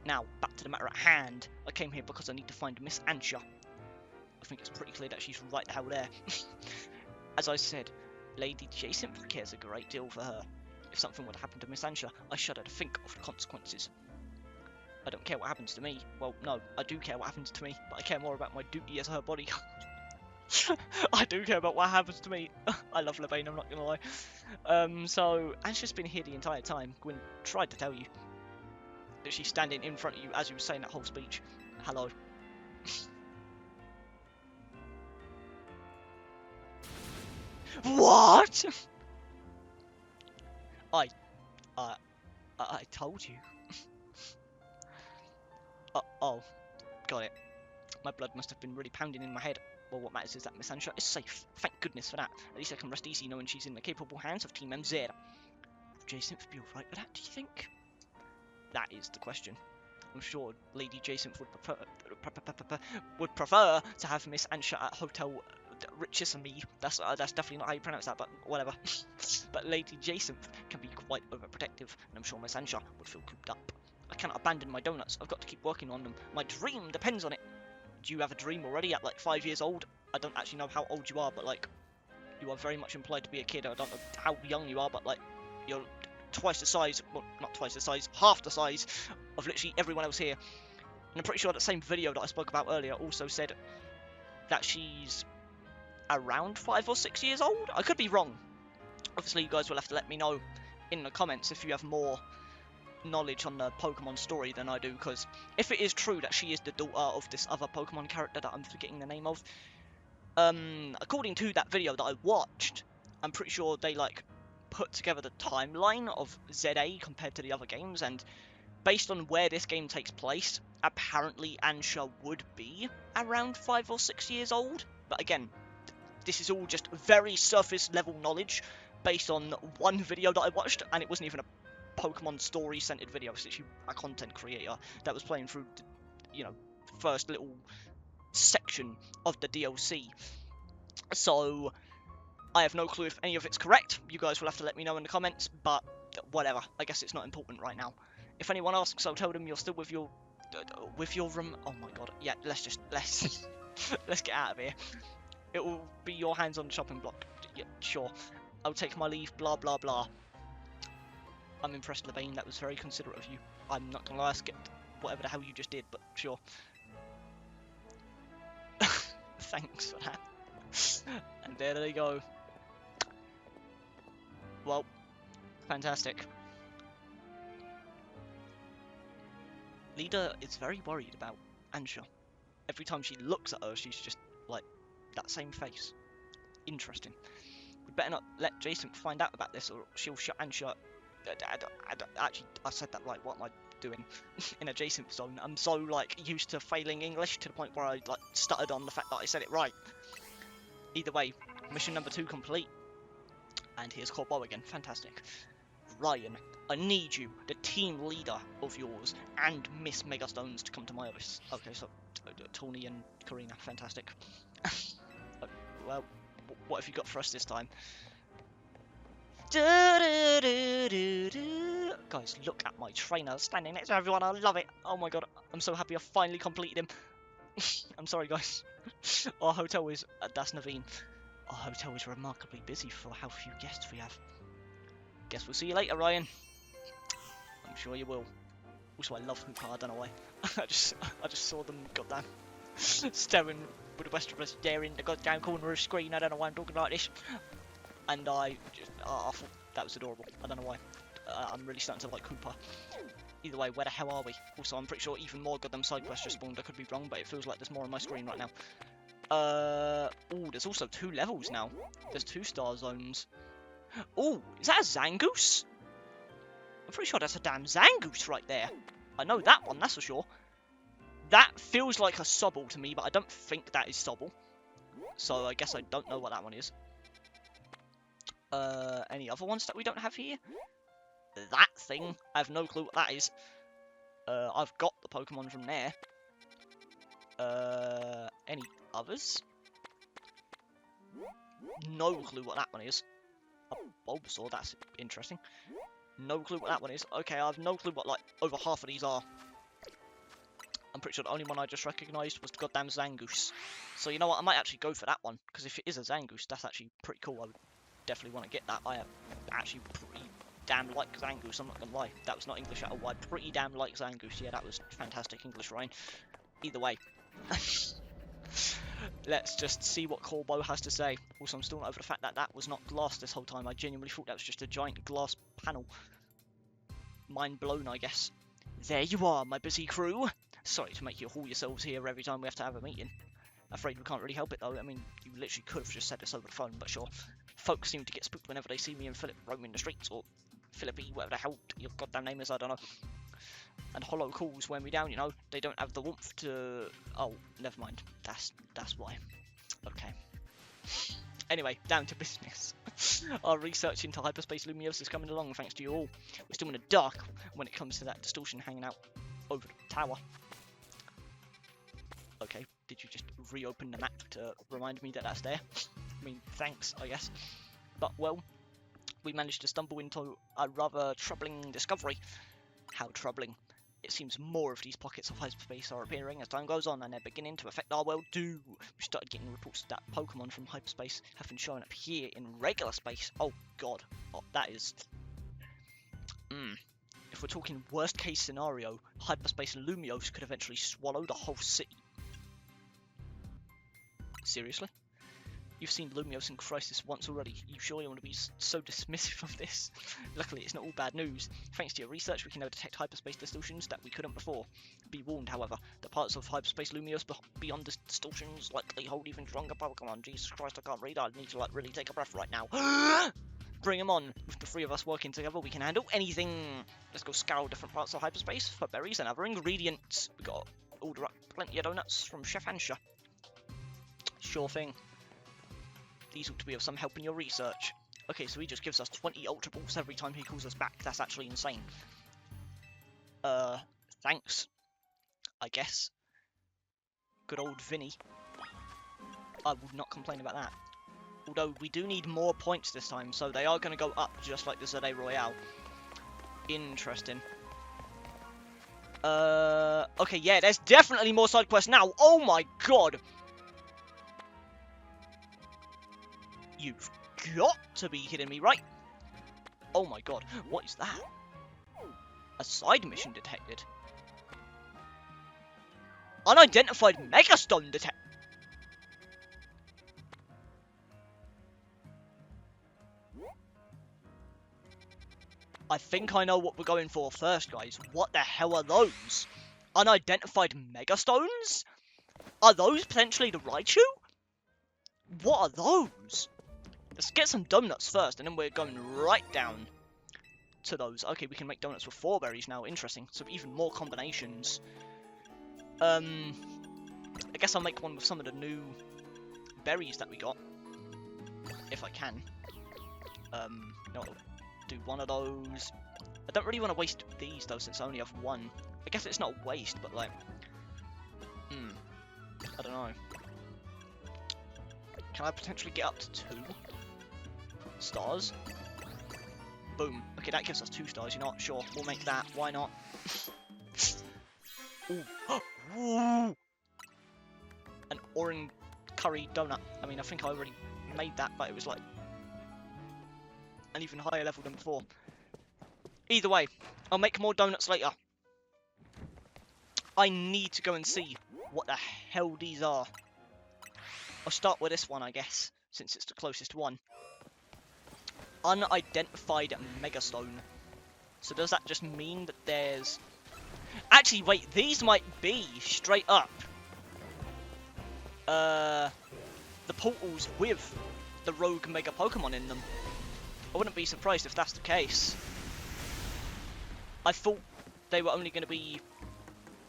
Now, back to the matter at hand. I came here because I need to find Miss Ansha. I think it's pretty clear that she's right the hell there. As I said, Lady Jacinth cares a great deal for her. If something would happen to Miss Ansha, I shudder to think of the consequences. I don't care what happens to me. Well, no, I do care what happens to me, but I care more about my duty as her bodyguard. I do care about what happens to me. I love Levain, I'm not gonna lie. So, Ansha's been here the entire time. Gwyn tried to tell you that she's standing in front of you as you were saying that whole speech. Hello. What? I told you. Oh, got it. My blood must have been really pounding in my head. Well, what matters is that Miss Ansha is safe. Thank goodness for that. At least I can rest easy knowing she's in the capable hands of Team MZ. Would Jacinth be alright with that, do you think? That is the question. I'm sure Lady Jacinth would prefer to have Miss Ansha at Hotel Richissime. That's definitely not how you pronounce that, but whatever. But Lady Jacinth can be quite overprotective, and I'm sure Miss Ansha would feel cooped up. I cannot abandon my donuts. I've got to keep working on them. My dream depends on it. Do you have a dream already at like 5 years old? I don't actually know how old you are, but like, you are very much implied to be a kid. I don't know how young you are, but like, you're twice the size, well, not twice the size, half the size of literally everyone else here. And I'm pretty sure that same video that I spoke about earlier also said that she's around 5 or 6 years old. I could be wrong. Obviously, you guys will have to let me know in the comments if you have more knowledge on the Pokemon story than I do, because if it is true that she is the daughter of this other Pokemon character that I'm forgetting the name of, according to that video that I watched, I'm pretty sure they like put together the timeline of ZA compared to the other games, and based on where this game takes place, apparently Ansha would be around 5 or 6 years old. But again, this is all just very surface level knowledge based on one video that I watched, and it wasn't even a Pokemon story centered video. It's literally a content creator that was playing through, you know, first little section of the DLC. So I have no clue if any of it's correct. You guys will have to let me know in the comments, but whatever. I guess it's not important right now. If anyone asks, I'll tell them you're still with your oh my god. Yeah, let's let's get out of here. It will be your hands on the chopping block. Yeah, sure. I'll take my leave. Blah blah blah. I'm impressed, Levain. That was very considerate of you. I'm not gonna lie, I skipped whatever the hell you just did, but sure. Thanks for that. And there they go. Well, fantastic. Leader is very worried about Ansha. Every time she looks at her, she's just like that same face. Interesting. We better not let Jason find out about this, or she'll shut Ansha. Actually, I said that right. What am I doing in a Jason zone? I'm so like used to failing English to the point where I like stuttered on the fact that I said it right. Either way, mission number 2 complete. And here's Corbo again. Fantastic. Ryan, I need you, the team leader of yours, and Miss Megastones to come to my office. Okay, so Tawny and Karina. Fantastic. Well, what have you got for us this time? Guys, look at my trainer standing next to everyone. I love it. Oh my god, I'm so happy I finally completed him. I'm sorry, guys. Our hotel is... that's Naveen. Our hotel is remarkably busy for how few guests we have. Guess we'll see you later, Ryan. I'm sure you will. Also, I love Hooper, I don't know why. I just saw them, goddamn, staring with the rest of us staring the goddamn corner of the screen. I don't know why I'm talking like this. And I thought that was adorable. I don't know why. I'm really starting to like Hooper. Either way, where the hell are we? Also, I'm pretty sure even more goddamn side quests just spawned. I could be wrong, but it feels like there's more on my screen right now. Oh, there's also 2 levels now. There's 2 star zones. Oh, is that a Zangoose? I'm pretty sure that's a damn Zangoose right there. I know that one, that's for sure. That feels like a Sobble to me, but I don't think that is Sobble. So I guess I don't know what that one is. Any other ones that we don't have here? That thing, I have no clue what that is. I've got the Pokemon from there. Any others? No clue what that one is. A Bulbasaur, that's interesting. No clue what that one is. Okay, I have no clue what, like, over half of these are. I'm pretty sure the only one I just recognised was the goddamn Zangoose. So, you know what, I might actually go for that one. Because if it is a Zangoose, that's actually pretty cool. I would definitely want to get that. I actually pretty damn like Zangoose, I'm not going to lie. That was not English at all. I pretty damn like Zangoose. Yeah, that was fantastic English, Ryan. Either way. Let's just see what Corbo has to say. Also, I'm still not over the fact that that was not glass this whole time. I genuinely thought that was just a giant glass panel. Mind blown, I guess. There you are, my busy crew. Sorry to make you haul yourselves here every time we have to have a meeting. Afraid we can't really help it, though. I mean, you literally could have just said this over the phone, but sure. Folks seem to get spooked whenever they see me and Philip roaming the streets, or Philippi, whatever the hell your goddamn name is, I don't know. And hollow calls wear me down, you know. They don't have the warmth to... Oh, never mind. That's why. Okay. Anyway, down to business. Our research into hyperspace Lumiose is coming along, thanks to you all. We're still in the dark when it comes to that distortion hanging out over the tower. Okay, did you just reopen the map to remind me that that's there? I mean, thanks, I guess. But, well, we managed to stumble into a rather troubling discovery. How troubling. It seems more of these pockets of hyperspace are appearing as time goes on, and they're beginning to affect our world too. We started getting reports that Pokemon from hyperspace have been showing up here in regular space. Oh god, oh, that is... If we're talking worst case scenario, hyperspace Lumiose could eventually swallow the whole city. Seriously? You've seen Lumiose in Crisis once already. You sure you want to be so dismissive of this? Luckily, it's not all bad news. Thanks to your research, we can now detect hyperspace distortions that we couldn't before. Be warned, however, that parts of hyperspace Lumiose beyond the distortions likely hold even stronger Pokemon. Jesus Christ, I can't read. I need to, like, really take a breath right now. Bring them on. With the 3 of us working together, we can handle anything. Let's go scour different parts of hyperspace for berries and other ingredients. We got to order up plenty of donuts from Chef Ansha. Sure thing. These ought to be of some help in your research. Okay, so he just gives us 20 Ultra Balls every time he calls us back. That's actually insane. Thanks. I guess. Good old Vinny. I would not complain about that. Although, we do need more points this time, so they are going to go up, just like the Zade Royale. Interesting. Okay, yeah, there's definitely more side quests now. Oh my god! You've got to be kidding me, right? Oh my god, what is that? A side mission detected. Unidentified Megastone detected. I think I know what we're going for first, guys. What the hell are those? Unidentified Megastones? Are those potentially the Raichu? What are those? Let's get some donuts first, and then we're going right down to those. Okay, we can make donuts with 4 berries now. Interesting. So even more combinations. I guess I'll make one with some of the new berries that we got, if I can. No, I'll do one of those. I don't really want to waste these though, since I only have 1. I guess it's not a waste, but like, I don't know. Can I potentially get up to 2 stars? Boom. Okay, that gives us 2 stars. You know what? Sure, we'll make that. Why not? Ooh. Ooh. An orange curry donut. I mean, I think I already made that, but it was like an even higher level than before. Either way, I'll make more donuts later. I need to go and see what the hell these are. I'll start with this one, I guess, since it's the closest one. Unidentified Megastone. So does that just mean that there's... Actually, wait, these might be straight up the portals with the rogue Mega Pokemon in them. I wouldn't be surprised if that's the case. I thought they were only going to be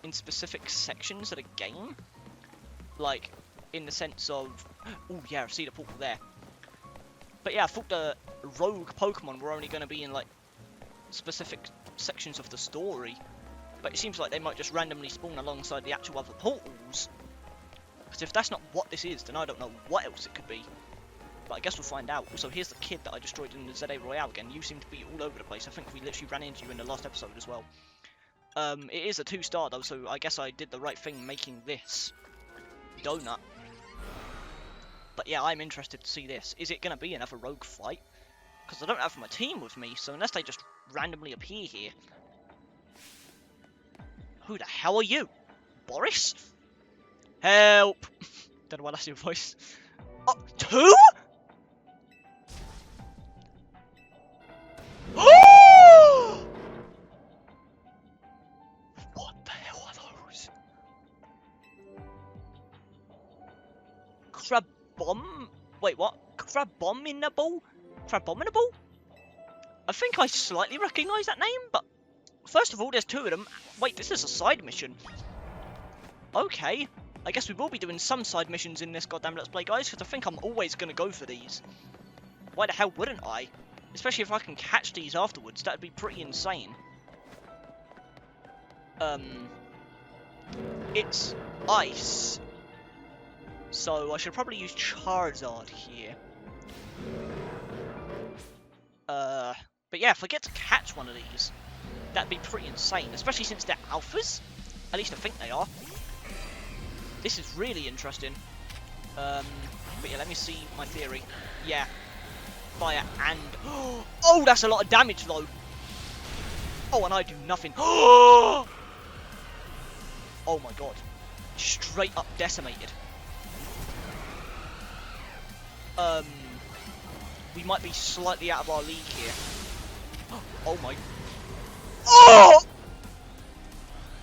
in specific sections of the game. Like, in the sense of... Oh, yeah, I see the portal there. But yeah, I thought the rogue Pokemon were only going to be in, like, specific sections of the story. But it seems like they might just randomly spawn alongside the actual other portals. Because if that's not what this is, then I don't know what else it could be. But I guess we'll find out. Also, here's the kid that I destroyed in the ZA Royale again. You seem to be all over the place. I think we literally ran into you in the last episode as well. It is a 2-star though, so I guess I did the right thing making this donut. But yeah, I'm interested to see this. Is it going to be another rogue fight? Because I don't have my team with me, so unless they just randomly appear here. Who the hell are you? Boris? Help! Don't know why that's your voice. Oh, 2?! What the hell are those? Crabomb? Wait, what? Crabominable? Crabominable? I think I slightly recognise that name, but first of all, there's 2 of them. Wait, this is a side mission. Okay. I guess we will be doing some side missions in this goddamn Let's Play, guys, because I think I'm always going to go for these. Why the hell wouldn't I? Especially if I can catch these afterwards, that'd be pretty insane. It's ice. So I should probably use Charizard here. But yeah, if I get to catch one of these, that'd be pretty insane, especially since they're alphas. At least I think they are. This is really interesting. But yeah, let me see my theory. Yeah. Fire and... Oh, that's a lot of damage, though. Oh, and I do nothing. Oh my god. Straight up decimated. We might be slightly out of our league here. Oh my... Oh!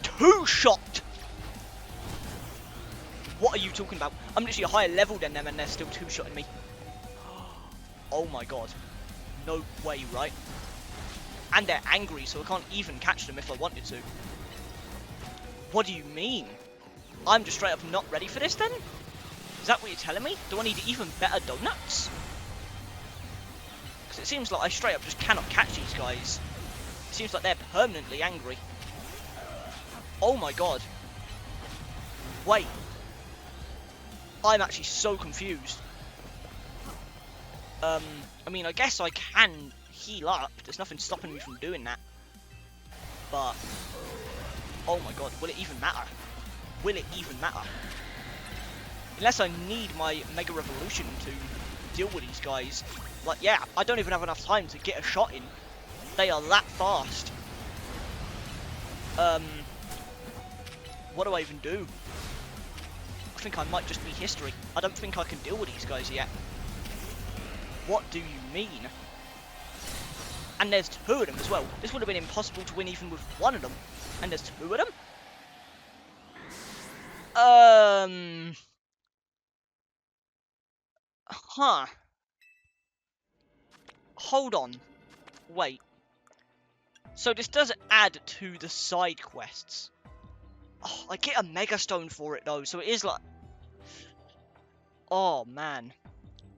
2-shot! What are you talking about? I'm literally a higher level than them and they're still 2-shotting me. Oh my god. No way, right? And they're angry, so I can't even catch them if I wanted to. What do you mean? I'm just straight up not ready for this then? Is that what you're telling me? Do I need even better donuts? Because it seems like I straight up just cannot catch these guys. It seems like they're permanently angry. Oh my god. Wait. I'm actually so confused. I mean, I guess I can heal up. There's nothing stopping me from doing that. But, oh my god, will it even matter? Will it even matter? Unless I need my Mega Revolution to deal with these guys. Like, yeah, I don't even have enough time to get a shot in. They are that fast. What do I even do? I think I might just be history. I don't think I can deal with these guys yet. What do you mean? And there's 2 of them as well. This would have been impossible to win even with 1 of them. And there's 2 of them? Huh. Hold on. Wait. So this does add to the side quests. Oh, I get a Mega Stone for it though, so it is like... Oh man.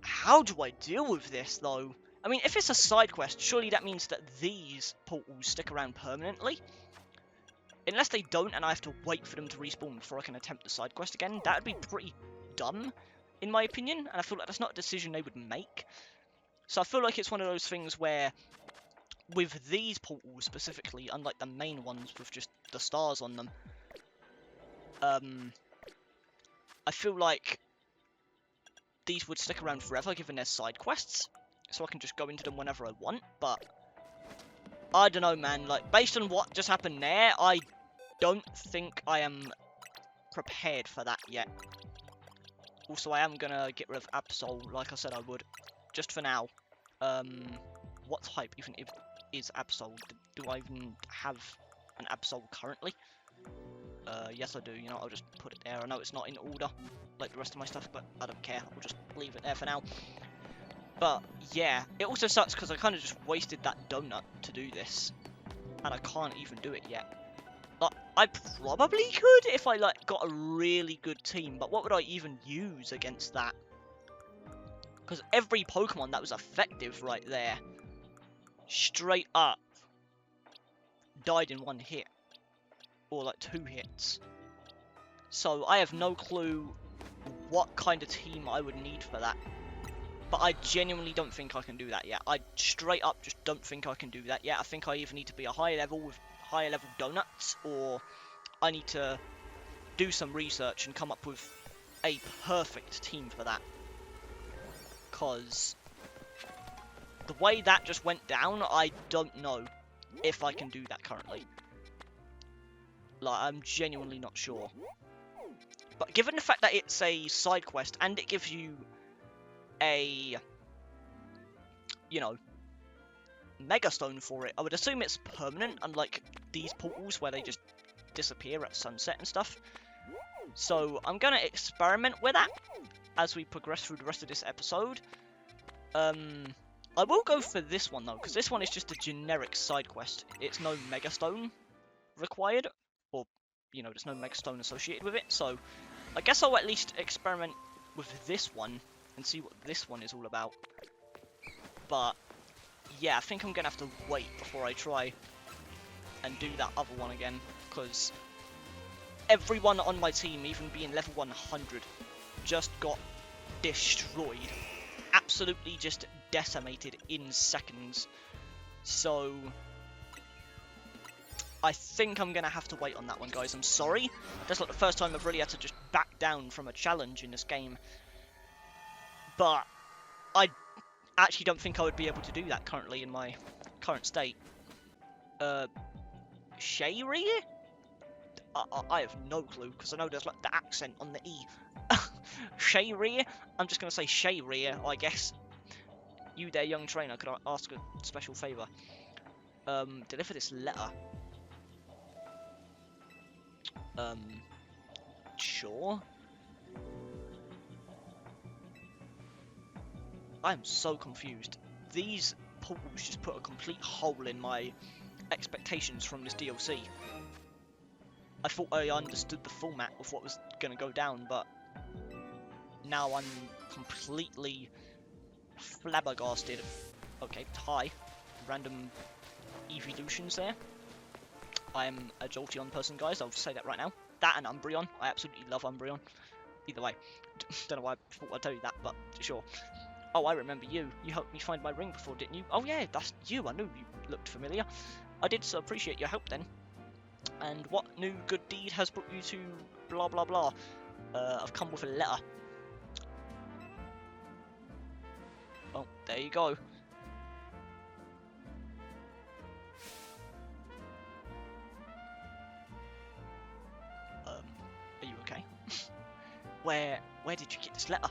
How do I deal with this though? I mean, if it's a side quest, surely that means that these portals stick around permanently. Unless they don't and I have to wait for them to respawn before I can attempt the side quest again, that would be pretty dumb, in my opinion. And I feel like that's not a decision they would make. So I feel like it's one of those things where, with these portals specifically, unlike the main ones with just the stars on them, I feel like these would stick around forever given their side quests, so I can just go into them whenever I want. But I don't know, man, like based on what just happened there, I don't think I am prepared for that yet. Also, I am gonna get rid of Absol, like I said I would, just for now. What type even is Absol? Do I even have an Absol currently? Yes I do, you know, I'll just put it there. I know it's not in order, like the rest of my stuff, but I don't care. I'll just leave it there for now. But, yeah, it also sucks because I kind of just wasted that donut to do this. And I can't even do it yet. Like, I probably could if I, like, got a really good team, but what would I even use against that? Because every Pokemon that was effective right there, straight up, died in one hit. Or, like, 2 hits. So, I have no clue what kind of team I would need for that. But I genuinely don't think I can do that yet. I straight up just don't think I can do that yet. I think I either need to be a higher level with higher level donuts, or I need to do some research and come up with a perfect team for that. Because the way that just went down, I don't know if I can do that currently. Like, I'm genuinely not sure. But given the fact that it's a side quest and it gives you a, you know, Mega Stone for it, I would assume it's permanent, unlike these portals where they just disappear at sunset and stuff. So I'm gonna experiment with that as we progress through the rest of this episode. I will go for this one though, because this one is just a generic side quest. It's no Mega Stone required, or, you know, there's no Mega Stone associated with it. So I guess I'll at least experiment with this one and see what this one is all about. But yeah, I think I'm gonna have to wait before I try and do that other one again, because everyone on my team, even being level 100, just got destroyed. Absolutely just decimated in seconds. So I think I'm gonna have to wait on that one, guys. I'm sorry. That's like the first time I've really had to just back down from a challenge in this game. But I actually don't think I would be able to do that currently in my current state. Shayri? I have no clue, because I know there's like the accent on the E. Shayri? I'm just going to say Shayri, I guess. You there, young trainer, could I ask a special favour? Deliver this letter. Sure. I'm so confused. These portals just put a complete hole in my expectations from this DLC. I thought I understood the format of what was going to go down, but now I'm completely flabbergasted. Okay, hi. Random evolutions there. I am a Jolteon person, guys. I'll say that right now. That and Umbreon. I absolutely love Umbreon. Either way. Don't know why I thought I'd tell you that, but sure. Oh, I remember you. You helped me find my ring before, didn't you? Oh yeah, that's you. I knew you looked familiar. I did so appreciate your help then. And what new good deed has brought you to blah blah blah? I've come with a letter. Oh, there you go. Are you okay? Where did you get this letter?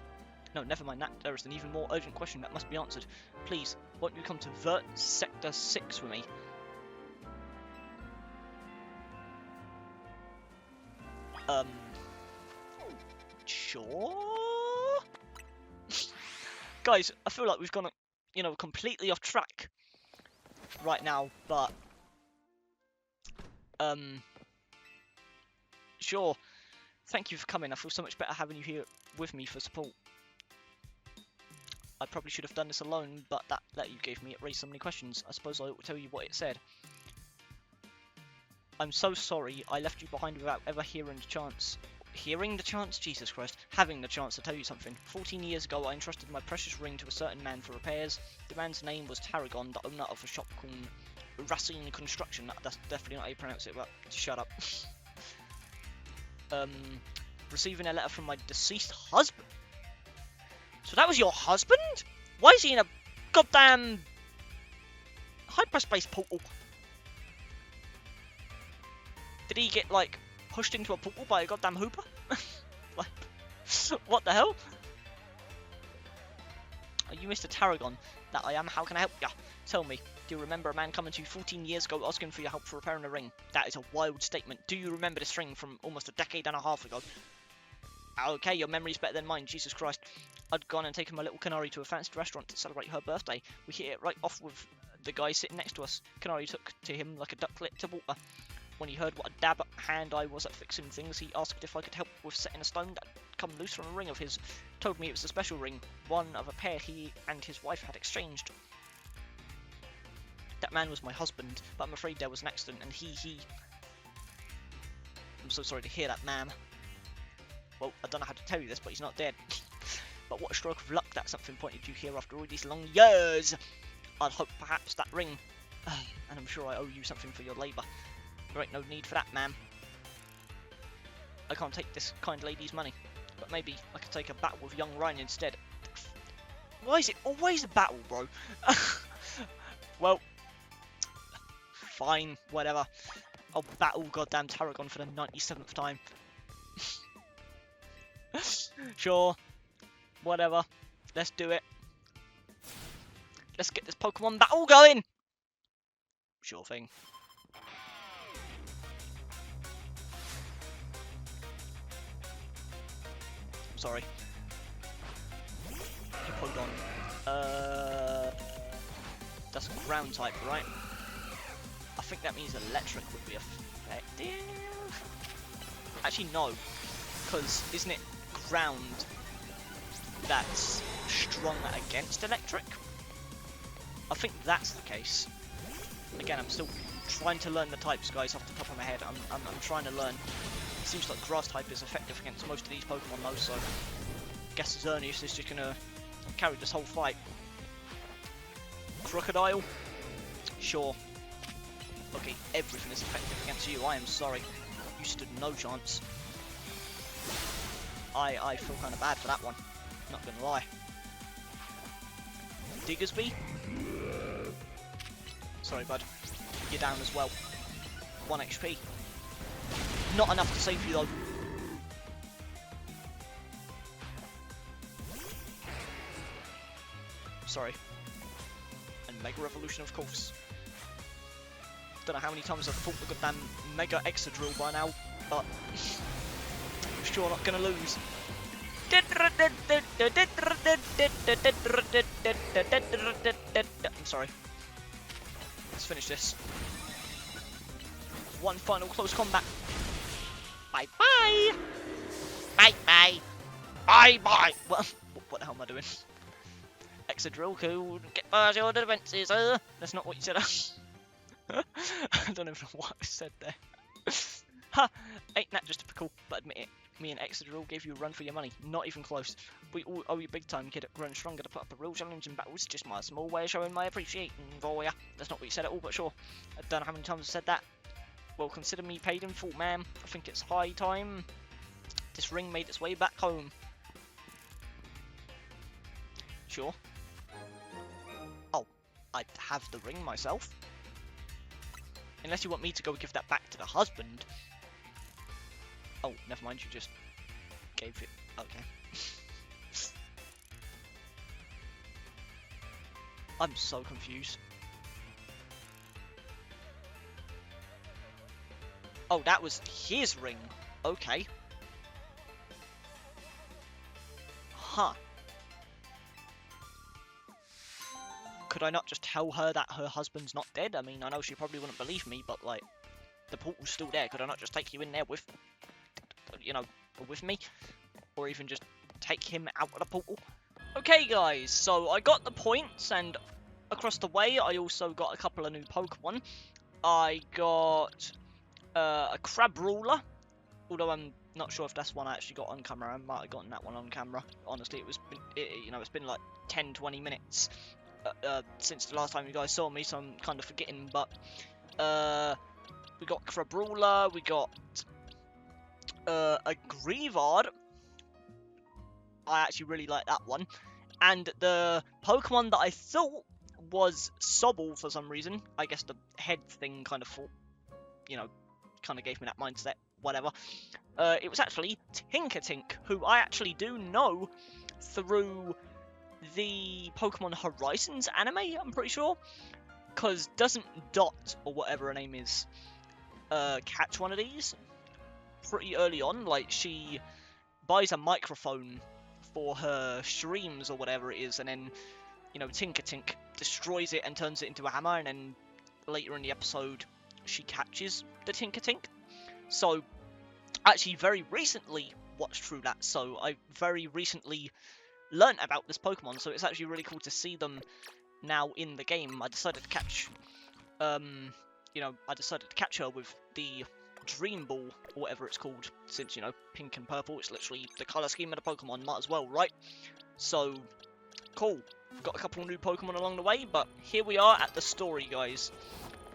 No, never mind that. There is an even more urgent question that must be answered. Please, won't you come to Vert Sector 6 with me? Sure? Guys, I feel like we've gone, you know, completely off track right now, but sure. Thank you for coming. I feel so much better having you here with me for support. I probably should have done this alone, but that letter you gave me, it raised so many questions. I suppose I ought to tell you what it said. I'm so sorry I left you behind without ever hearing the chance. Hearing the chance? Jesus Christ. Having the chance to tell you something. 14 years ago, I entrusted my precious ring to a certain man for repairs. The man's name was Tarragon, the owner of a shop called Racine Construction. That's definitely not how you pronounce it, but shut up. Receiving a letter from my deceased husband. So that was your husband? Why is he in a goddamn hyperspace portal? Did he get, like, pushed into a portal by a goddamn hooper? Like, what the hell? Are you Mr. Tarragon? That I am. How can I help ya? Tell me, do you remember a man coming to you 14 years ago asking for your help for repairing a ring? That is a wild statement. Do you remember this ring from almost a decade and a half ago? Okay, your memory's better than mine, Jesus Christ. I'd gone and taken my little Canary to a fancy restaurant to celebrate her birthday. We hit it right off with the guy sitting next to us. Canary took to him like a ducklet to water. When he heard what a dab hand I was at fixing things, he asked if I could help with setting a stone that had come loose from a ring of his. Told me it was a special ring, one of a pair he and his wife had exchanged. That man was my husband, but I'm afraid there was an accident, and he... I'm so sorry to hear that, ma'am. Well, I don't know how to tell you this, but he's not dead. But what a stroke of luck that something pointed you here after all these long years. I'd hope perhaps that ring... and I'm sure I owe you something for your labour. There ain't no need for that, ma'am. I can't take this kind lady's money, but maybe I could take a battle with young Ryan instead. Why is it always a battle, bro? Well, fine, whatever. I'll battle goddamn Tarragon for the 97th time. Sure, whatever. Let's do it. Let's get this Pokemon battle going. Sure thing. Sorry. Hippodon. That's ground type, right? I think that means electric would be effective. Actually, no. Because isn't it ground that's strong against electric? I think that's the case. Again, I'm still trying to learn the types, guys, off the top of my head. I'm trying to learn. It seems like grass type is effective against most of these Pokemon though, so I guess Xerneas is just gonna carry this whole fight. Crocodile? Sure. Okay, everything is effective against you, I am sorry. You stood no chance. I feel kind of bad for that one, not gonna lie. Diggersby? Sorry bud, you're down as well. 1 HP. Not enough to save you though. Sorry. And Mega Revolution, of course. Don't know how many times I've fought the goddamn Mega Exadrill by now, but I'm sure not gonna lose. I'm sorry. Let's finish this. One final close combat. Bye bye. Bye bye. Bye bye. What the hell am I doing? Exadrill could get past your defences. That's not what you said. I don't even know what I said there. Ha! Ain't that just typical? But admit it, me and Exadrill gave you a run for your money. Not even close. We all owe you big time, kid. Growing stronger to put up a real challenge in battles. Just my small way of showing my appreciation for ya. That's not what you said at all, but sure. I don't know how many times I said that. Well, consider me paid in full, ma'am. I think it's high time this ring made its way back home. Sure. Oh, I have the ring myself. Unless you want me to go give that back to the husband. Oh, never mind, you just gave it. Okay. I'm so confused. Oh, that was his ring. Okay. Huh. Could I not just tell her that her husband's not dead? I mean, I know she probably wouldn't believe me, but, like, the portal's still there. Could I not just take you in there with, you know, with me? Or even just take him out of the portal? Okay, guys, so I got the points, and across the way, I also got a couple of new Pokemon. I got a Crabrawler, although I'm not sure if that's one I actually got on camera. I might have gotten that one on camera. Honestly, it's been like 10-20 minutes since the last time you guys saw me, so I'm kind of forgetting. But we got Crabrawler, we got a Greavard. I actually really like that one. And the Pokemon that I thought was Sobble for some reason, I guess the head thing kind of thought, you know, kind of gave me that mindset. Whatever. It was actually Tinkertink, who I actually do know through the Pokemon Horizons anime, I'm pretty sure. Because doesn't Dot, or whatever her name is, catch one of these pretty early on? Like, she buys a microphone for her streams or whatever it is, and then, you know, Tinkertink destroys it and turns it into a hammer, and then later in the episode, she catches the Tinkertink. So, I actually very recently watched through that, so I very recently learnt about this Pokemon, so it's actually really cool to see them now in the game. I decided to catch, I decided to catch her with the Dream Ball, or whatever it's called, since, you know, pink and purple, it's literally the colour scheme of the Pokemon, might as well, right? So, cool. Got a couple new Pokemon along the way, but here we are at the story, guys.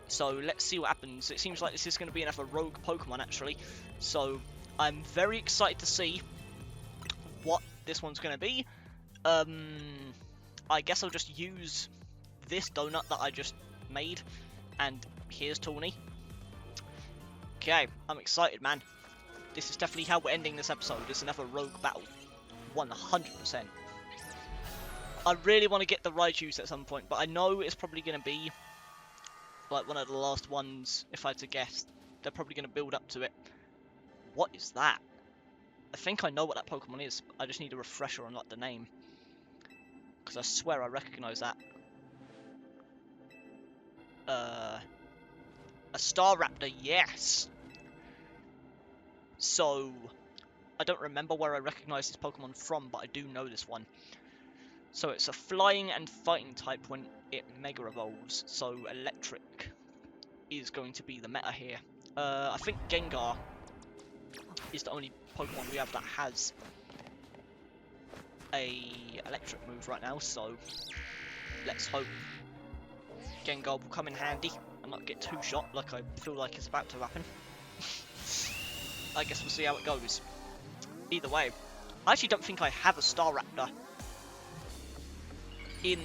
So, let's see what happens. It seems like this is going to be another rogue Pokemon, actually. So, I'm very excited to see what this one's going to be. I guess I'll just use this donut that I just made, and here's Tawny. Okay, I'm excited, man. This is definitely how we're ending this episode. It's another rogue battle. 100%. I really want to get the Raichus at some point, but I know it's probably going to be like one of the last ones, if I had to guess. They're probably going to build up to it. What is that? I think I know what that Pokemon is. I just need a refresher on like the name. Because I swear I recognise that. A Staraptor, yes! So, I don't remember where I recognise this Pokemon from, but I do know this one. So it's a flying and fighting type when it Mega Evolves, so electric is going to be the meta here. I think Gengar is the only Pokemon we have that has a electric move right now, so let's hope Gengar will come in handy and not get two shot like I feel like it's about to happen. I guess we'll see how it goes. Either way, I actually don't think I have a Staraptor in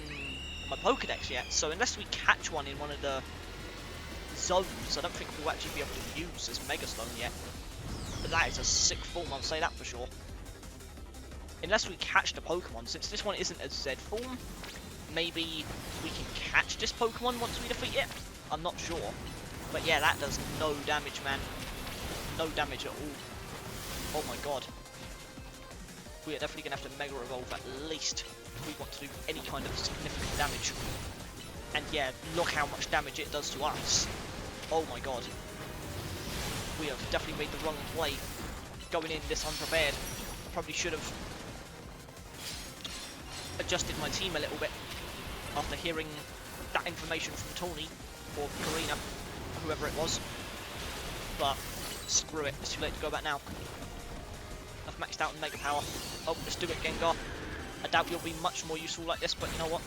my Pokedex yet, so unless we catch one in one of the zones, I don't think we'll actually be able to use this Megastone yet. But that is a sick form, I'll say that for sure. Unless we catch the Pokemon, since this one isn't a Z form, maybe we can catch this Pokemon once we defeat it? I'm not sure. But yeah, that does no damage, man. No damage at all. Oh my god. We are definitely going to have to Mega Evolve at least if we want to do any kind of significant damage. And yeah, look how much damage it does to us. Oh my god. We have definitely made the wrong play going in this unprepared. Probably should have adjusted my team a little bit after hearing that information from Tony or Karina, or whoever it was. But screw it, it's too late to go back now. I've maxed out in Mega Power. Oh, let's do it, Gengar. I doubt you'll be much more useful like this, but you know what?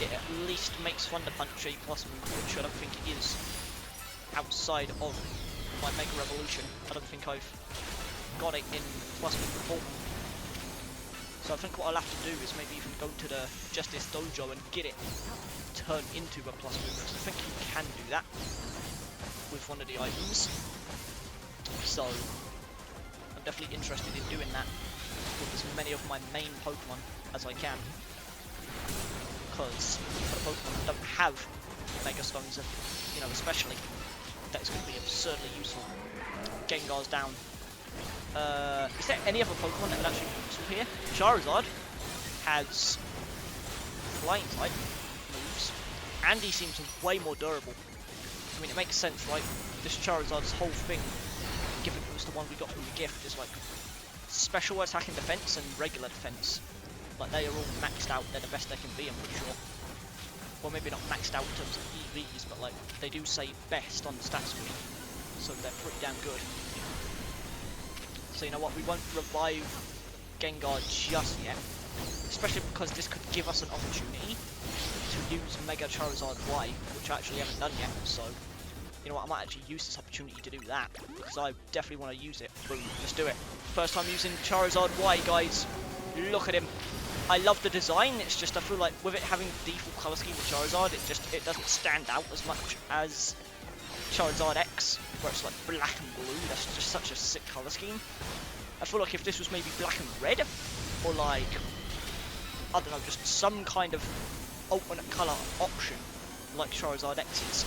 It at least makes Thunder Punch a plus move, which I don't think it is outside of my Mega Revolution. I don't think I've got it in plus move before. So I think what I'll have to do is maybe even go to the Justice Dojo and get it turned into a plus move, because I think you can do that with one of the items. So I'm definitely interested in doing that with as many of my main Pokemon as I can, because for the Pokemon that don't have Mega Stones, you know, especially, that is going to be absurdly useful. Gengar's down. Is there any other Pokemon that would actually be useful here? Charizard has flying type moves, and he seems way more durable. I mean, it makes sense, right? This Charizard's whole thing, given it was the one we got from the gift, is like special attack and defense and regular defense. Like, they are all maxed out, they're the best they can be, I'm pretty sure. Well, maybe not maxed out in terms of EVs, but like, they do say best on the stat screen, so they're pretty damn good. So you know what, we won't revive Gengar just yet, especially because this could give us an opportunity to use Mega Charizard Y, which I actually haven't done yet, so you know what, I might actually use this opportunity to do that, because I definitely want to use it. Boom, let's do it. First time using Charizard Y, guys. Look at him. I love the design, it's just I feel like with it having the default colour scheme with Charizard, it doesn't stand out as much as Charizard X, where it's like black and blue. That's just such a sick colour scheme. I feel like if this was maybe black and red, or like, I don't know, just some kind of alternate colour option, like Charizard X is,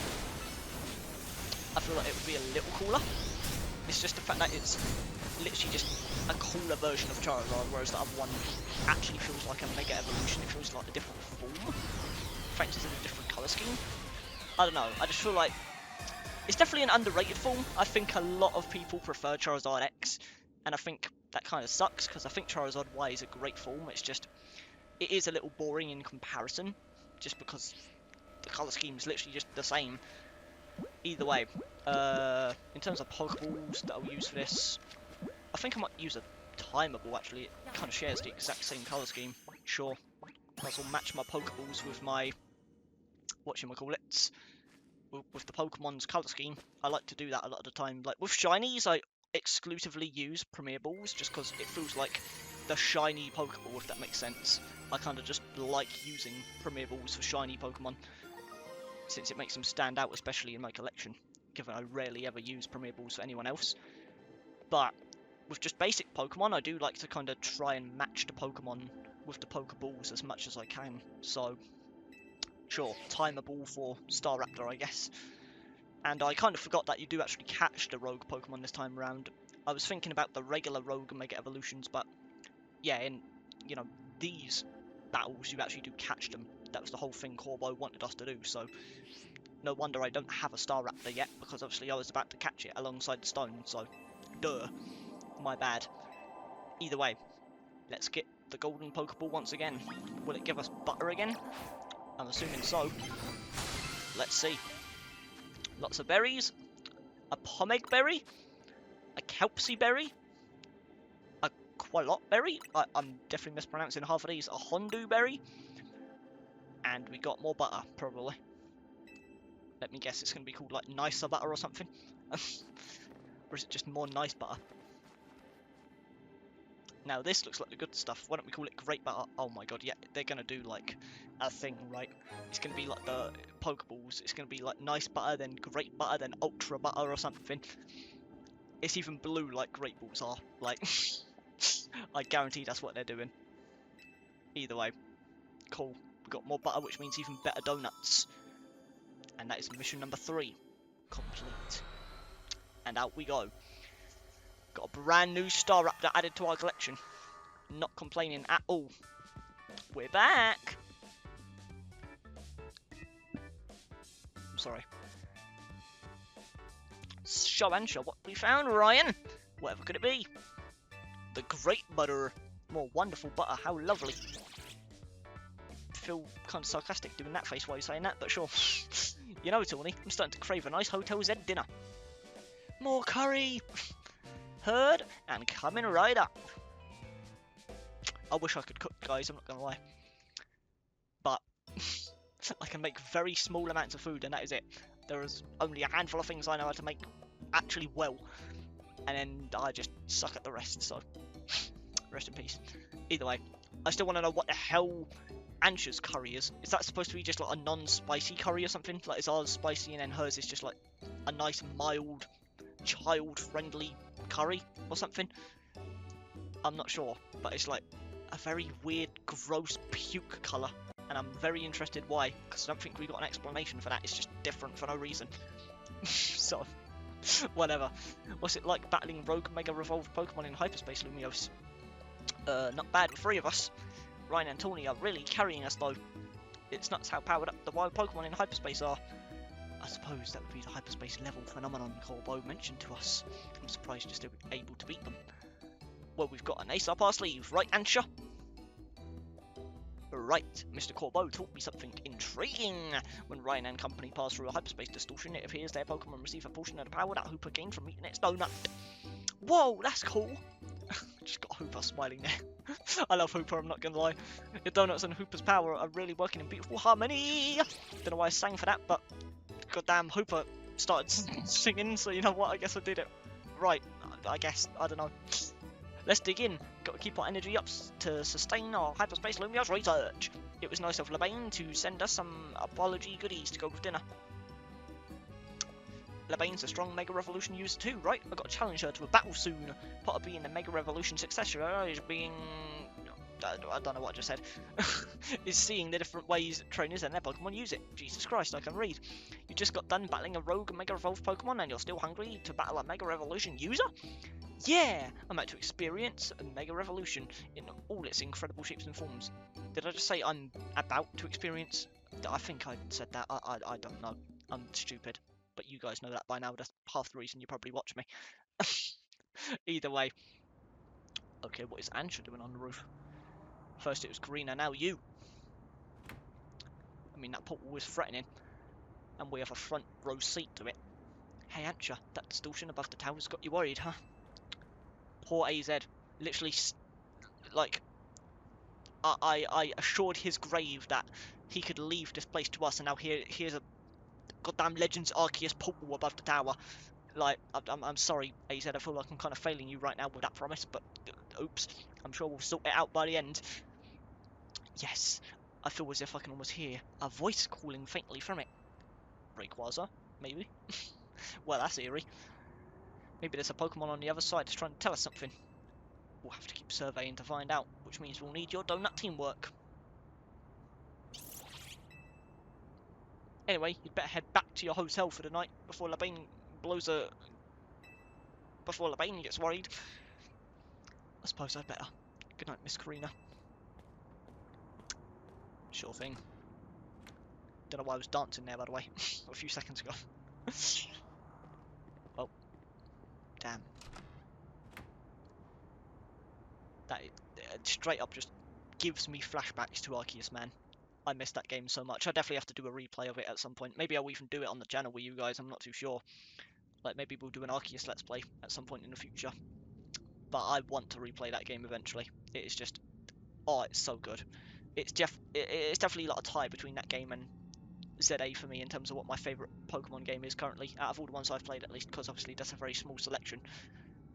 I feel like it would be a little cooler. It's just the fact that it's literally just a cooler version of Charizard, whereas the other one actually feels like a Mega Evolution. It feels like a different form, thanks to the different colour scheme. I don't know, I just feel like it's definitely an underrated form. I think a lot of people prefer Charizard X, and I think that kind of sucks, because I think Charizard Y is a great form. It's just, it is a little boring in comparison, just because the colour scheme is literally just the same. Either way, in terms of Pokeballs that I'll use for this, I think I might use a Timer Ball actually. It kind of shares the exact same colour scheme. Sure, might as well match my Pokeballs with my, whatchamacallits, with the Pokemon's colour scheme. I like to do that a lot of the time. Like with Shinies, I exclusively use Premier Balls just because it feels like the shiny Pokeball, if that makes sense. I kind of just like using Premier Balls for shiny Pokemon, since it makes them stand out, especially in my collection, given I rarely ever use Premier Balls for anyone else. But with just basic Pokemon, I do like to kind of try and match the Pokemon with the Pokeballs as much as I can. So, sure, Timer Ball for Staraptor, I guess. And I kind of forgot that you do actually catch the Rogue Pokemon this time around. I was thinking about the regular Rogue and Mega Evolutions, but yeah, in, you know, these battles, you actually do catch them. That was the whole thing Corbo wanted us to do, so no wonder I don't have a Staraptor yet, because obviously I was about to catch it alongside the stone, so duh, my bad. Either way, let's get the golden Pokeball once again. Will it give us butter again? I'm assuming so. Let's see. Lots of berries, a Pomeg berry, a Kelpsy berry, a Qualot berry, I'm definitely mispronouncing half of these, a Hondu berry, and we got more butter, probably. Let me guess, it's going to be called like nicer butter or something. Or is it just more nice butter? Now this looks like the good stuff. Why don't we call it great butter? Oh my god, yeah, they're going to do like a thing, right? It's going to be like the Pokeballs. It's going to be like nice butter, then great butter, then ultra butter or something. It's even blue like Great Balls are. Like, I guarantee that's what they're doing. Either way, cool. We got more butter, which means even better donuts. And that is mission number 3 complete. And out we go. Got a brand new Staraptor added to our collection. Not complaining at all. We're back. Sorry. Show and show what we found, Ryan. Whatever could it be? The great butter. More wonderful butter. How lovely. Feel kind of sarcastic doing that face while you're saying that, but sure. You know, Tawny, I'm starting to crave a nice Hotel Z dinner. More curry. Heard and coming right up. I wish I could cook, guys, I'm not gonna lie. But I can make very small amounts of food and that is it. There is only a handful of things I know how to make actually well. And then I just suck at the rest, so rest in peace. Either way, I still want to know what the hell Ansha's curry is. Is that supposed to be just like a non-spicy curry or something? Like, is ours spicy and then hers is just like a nice, mild, child-friendly curry or something? I'm not sure, but it's like a very weird, gross puke colour. And I'm very interested why, because I don't think we got an explanation for that. It's just different for no reason. So, whatever. What's it like battling rogue Mega Revolved Pokemon in hyperspace, Lumiose? Not bad with 3 of us. Ryan and Tawny are really carrying us though. It's nuts how powered up the wild Pokemon in hyperspace are. I suppose that would be the hyperspace level phenomenon Corbo mentioned to us. I'm surprised you're still able to beat them. Well, we've got an ace up our sleeve, right, Ansha? Right, Mr. Corbo taught me something intriguing. When Ryan and company pass through a hyperspace distortion, it appears their Pokemon receive a portion of the power that Hooper gained from eating its donut. Whoa, that's cool. Just got Hooper smiling there. I love Hooper, I'm not gonna lie. The donuts and Hooper's power are really working in beautiful harmony. Don't know why I sang for that, but goddamn Hooper started singing, so you know what, I guess I did it right. I guess, I don't know. Let's dig in. Got to keep our energy up to sustain our hyperspace Lumiose research. It was nice of LeBain to send us some apology goodies to go with dinner. Lebane's a strong Mega Revolution user too, right? I got to challenge her to a battle soon. Part of being a Mega Revolution successor is being... I don't know what I just said. is seeing the different ways trainers and their Pokemon use it. Jesus Christ, I can read. You just got done battling a rogue Mega Evolved Pokemon and you're still hungry to battle a Mega Revolution user? Yeah! I'm about to experience a Mega Revolution in all its incredible shapes and forms. Did I just say I'm about to experience? I think I said that. I don't know. I'm stupid. But you guys know that by now. That's half the reason you probably watch me. Either way. Okay, what is Ansha doing on the roof? First it was Karina, now you. I mean, that portal was threatening. And we have a front row seat to it. Hey Ansha, that distortion above the tower's got you worried, huh? Poor AZ. Literally, like... I assured his grave that he could leave this place to us, and now here's a goddamn Legends Arceus portal above the tower. Like, I'm sorry, AZ, I feel like I'm kind of failing you right now with that promise, but oops, I'm sure we'll sort it out by the end. Yes, I feel as if I can almost hear a voice calling faintly from it. Rayquaza, maybe? Well, that's eerie. Maybe there's a Pokemon on the other side that's trying to tell us something. We'll have to keep surveying to find out, which means we'll need your donut teamwork. Anyway, you'd better head back to your hotel for the night before Labane before Labane gets worried. I suppose I'd better. Good night, Miss Karina. Sure thing. Don't know why I was dancing there, by the way, a few seconds ago. Oh, damn. That straight up just gives me flashbacks to Arceus, man. I missed that game so much. I definitely have to do a replay of it at some point. Maybe I'll even do it on the channel with you guys, I'm not too sure. Like, maybe we'll do an Arceus Let's Play at some point in the future. But I want to replay that game eventually. It is just... oh, it's so good. It's definitely like a tie between that game and ZA for me in terms of what my favourite Pokemon game is currently, out of all the ones I've played at least, because obviously that's a very small selection.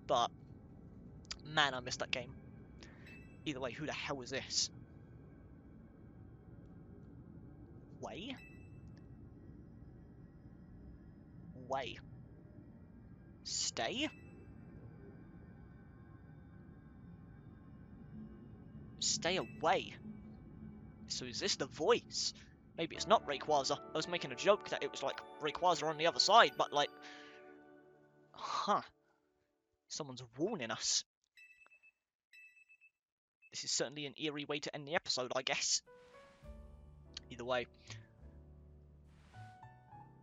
But, man, I missed that game. Either way, who the hell is this? Way? Way. Stay? Stay away. So is this the voice? Maybe it's not Rayquaza. I was making a joke that it was like Rayquaza on the other side, but like... huh. Someone's warning us. This is certainly an eerie way to end the episode, I guess. Either way.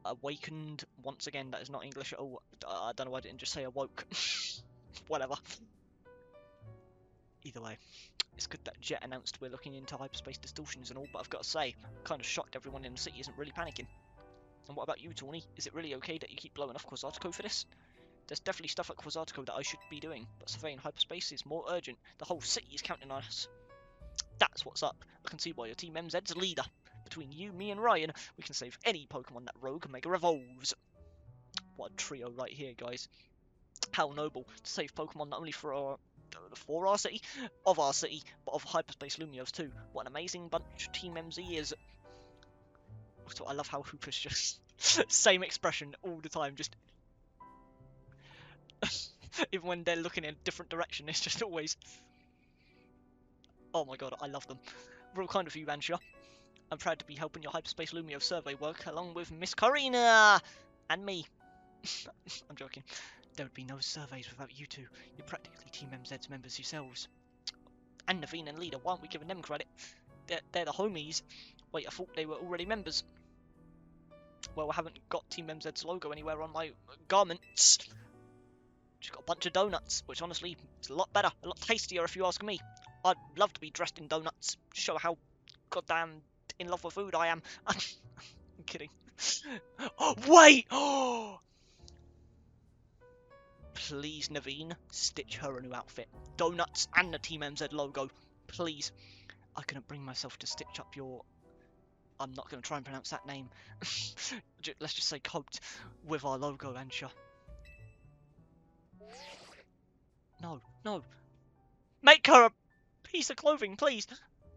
Awakened once again. That is not English at all. I don't know why I didn't just say awoke. Whatever. Either way. It's good that Jet announced we're looking into hyperspace distortions and all, but I've got to say, I'm kind of shocked everyone in the city isn't really panicking. And what about you, Tawny? Is it really okay that you keep blowing off Quasartico for this? There's definitely stuff at Quasartico that I should be doing, but surveying hyperspace is more urgent. The whole city is counting on us. That's what's up. I can see why your Team MZ's leader. Between you, me, and Ryan, we can save any Pokemon that Rogue Mega evolves. What a trio right here, guys. How noble to save Pokemon not only for our city, of our city, but of hyperspace Lumiose too. What an amazing bunch Team MZ is. So I love how Hooper's just same expression all the time, just even when they're looking in a different direction, it's just always... oh my god, I love them. Real kind of you, Ansha. I'm proud to be helping your hyperspace Lumiose survey work along with Miss Karina and me. I'm joking. There would be no surveys without you two. You're practically Team MZ's members yourselves. And Naveen and Leader, why aren't we giving them credit? They're the homies. Wait, I thought they were already members. Well, I haven't got Team MZ's logo anywhere on my garments. Just got a bunch of donuts, which honestly is a lot better, a lot tastier if you ask me. I'd love to be dressed in donuts. Show how goddamn in love with food I am. I'm kidding. Oh, wait! Oh! Please, Naveen, stitch her a new outfit. Donuts and the Team MZ logo. Please. I couldn't bring myself to stitch up your... I'm not going to try and pronounce that name. Let's just say coat with our logo, Ansha. No, no. Make her a piece of clothing, please.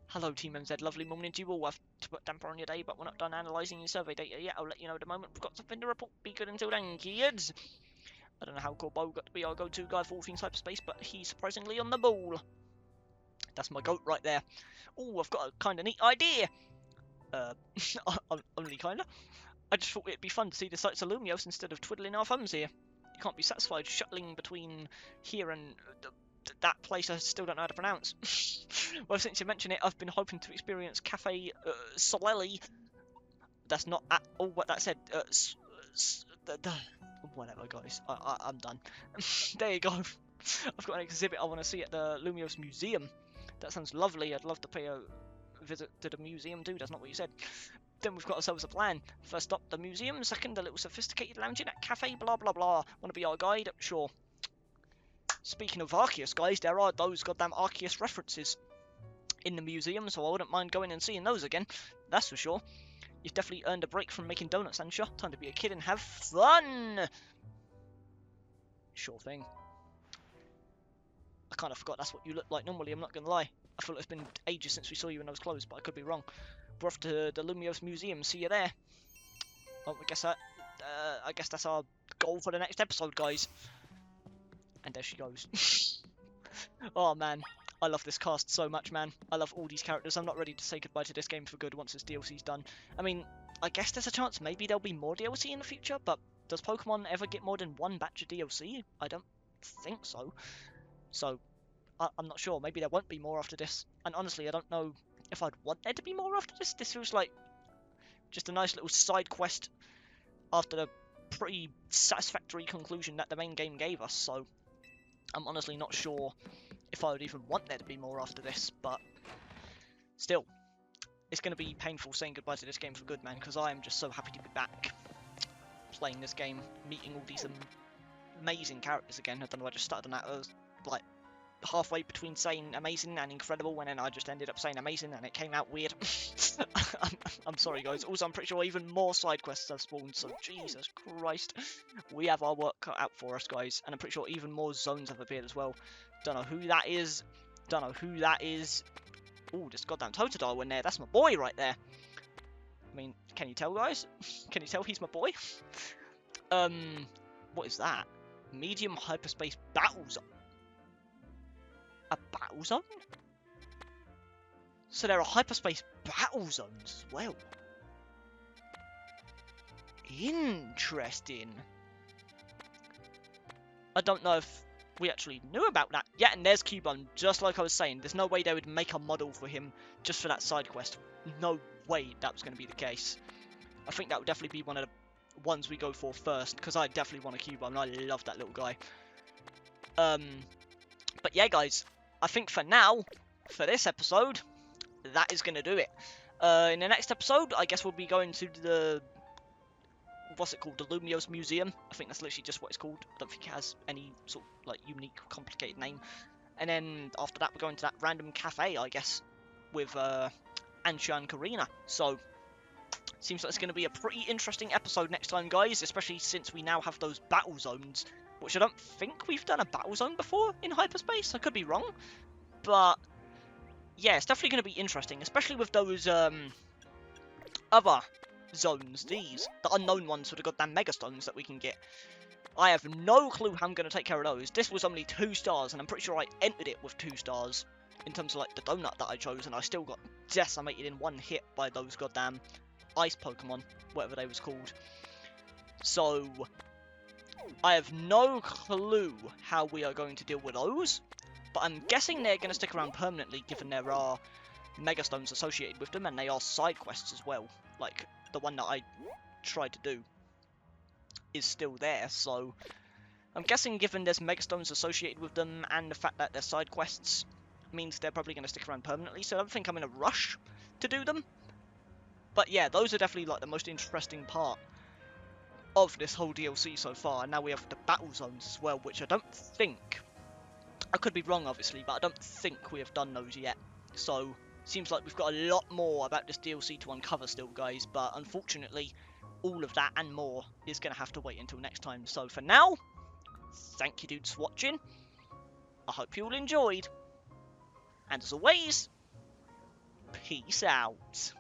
Hello, Team MZ. Lovely morning to you all. I've to put damper on your day, but we're not done analysing your survey data yet. I'll let you know in a moment. We've got something to report. Be good until then, kids. I don't know how Corbo got to be our go-to guy for all things hyperspace, but he's surprisingly on the ball. That's my goat right there. Oh, I've got a kind of neat idea. Only kinda. I just thought it'd be fun to see the sights of Lumiose instead of twiddling our thumbs here. You can't be satisfied shuttling between here and that place I still don't know how to pronounce. Well, since you mention it, I've been hoping to experience Cafe Solelli. That's not at all what that said. Whatever, guys. I'm done. There you go. I've got an exhibit I want to see at the Lumiose Museum. That sounds lovely. I'd love to pay a visit to the museum, too. That's not what you said. Then we've got ourselves a plan. First up, the museum. Second, a little sophisticated lounging at cafe, blah, blah, blah. Want to be our guide? Sure. Speaking of Arceus, guys, there are those goddamn Arceus references in the museum, so I wouldn't mind going and seeing those again. That's for sure. You've definitely earned a break from making donuts, haven't you? Time to be a kid and have fun! Sure thing. I kind of forgot that's what you look like normally, I'm not gonna lie. I feel like it's been ages since we saw you in those clothes, but I could be wrong. We're off to the Lumiose Museum, see you there. Well, I guess that's our goal for the next episode, guys. And there she goes. Oh man, I love this cast so much, man. I love all these characters. I'm not ready to say goodbye to this game for good once this DLC's done. I mean, I guess there's a chance maybe there'll be more DLC in the future, but does Pokemon ever get more than one batch of DLC? I don't think so. So, I'm not sure. Maybe there won't be more after this. And honestly, I don't know if I'd want there to be more after this. This feels like just a nice little side quest after the pretty satisfactory conclusion that the main game gave us. So, I'm honestly not sure if I would even want there to be more after this. But still, it's going to be painful saying goodbye to this game for good, man, because I am just so happy to be back playing this game, meeting all these amazing characters again. I don't know, I just started on that. I was like halfway between saying amazing and incredible, and then I just ended up saying amazing, and it came out weird. I'm sorry, guys. Also, I'm pretty sure even more side quests have spawned, so Jesus Christ. We have our work cut out for us, guys, and I'm pretty sure even more zones have appeared as well. Don't know who that is. Don't know who that is. Oh, this goddamn Totodile in there. That's my boy right there. I mean, can you tell, guys? Can you tell he's my boy? What is that? Medium hyperspace battle zone. A battle zone? So there are hyperspace battle zones as well. Interesting. I don't know if we actually knew about that. Yeah, and there's Cubone. Just like I was saying, there's no way they would make a model for him just for that side quest. No way that was going to be the case. I think that would definitely be one of the ones we go for first, because I definitely want a Cubone. I love that little guy. But yeah, guys, I think for now, for this episode, that is going to do it. In the next episode, I guess we'll be going to the... what's it called? The Lumiose Museum. I think that's literally just what it's called. I don't think it has any sort of like unique, complicated name. And then after that, we're going to that random cafe, I guess, with Ansha and Karina. So, seems like it's going to be a pretty interesting episode next time, guys, especially since we now have those battle zones, which I don't think we've done a battle zone before in hyperspace. I could be wrong, but yeah, it's definitely going to be interesting, especially with those other zones, the unknown ones with the goddamn megastones that we can get. I have no clue how I'm going to take care of those. This was only 2 stars, and I'm pretty sure I entered it with 2 stars in terms of like the donut that I chose, and I still got decimated in 1 hit by those goddamn ice Pokemon, whatever they was called. So I have no clue how we are going to deal with those, but I'm guessing they're going to stick around permanently, given there are megastones associated with them, and they are side quests as well. Like the one that I tried to do is still there, so I'm guessing given there's megastones associated with them and the fact that they're side quests means they're probably going to stick around permanently, so I don't think I'm in a rush to do them. But yeah, those are definitely like the most interesting part of this whole DLC so far, and now we have the battle zones as well, which I don't think, I could be wrong obviously, but I don't think we have done those yet. So seems like we've got a lot more about this DLC to uncover still, guys, but unfortunately all of that and more is going to have to wait until next time. So for now, thank you dudes for watching, I hope you all enjoyed, and as always, Peace out.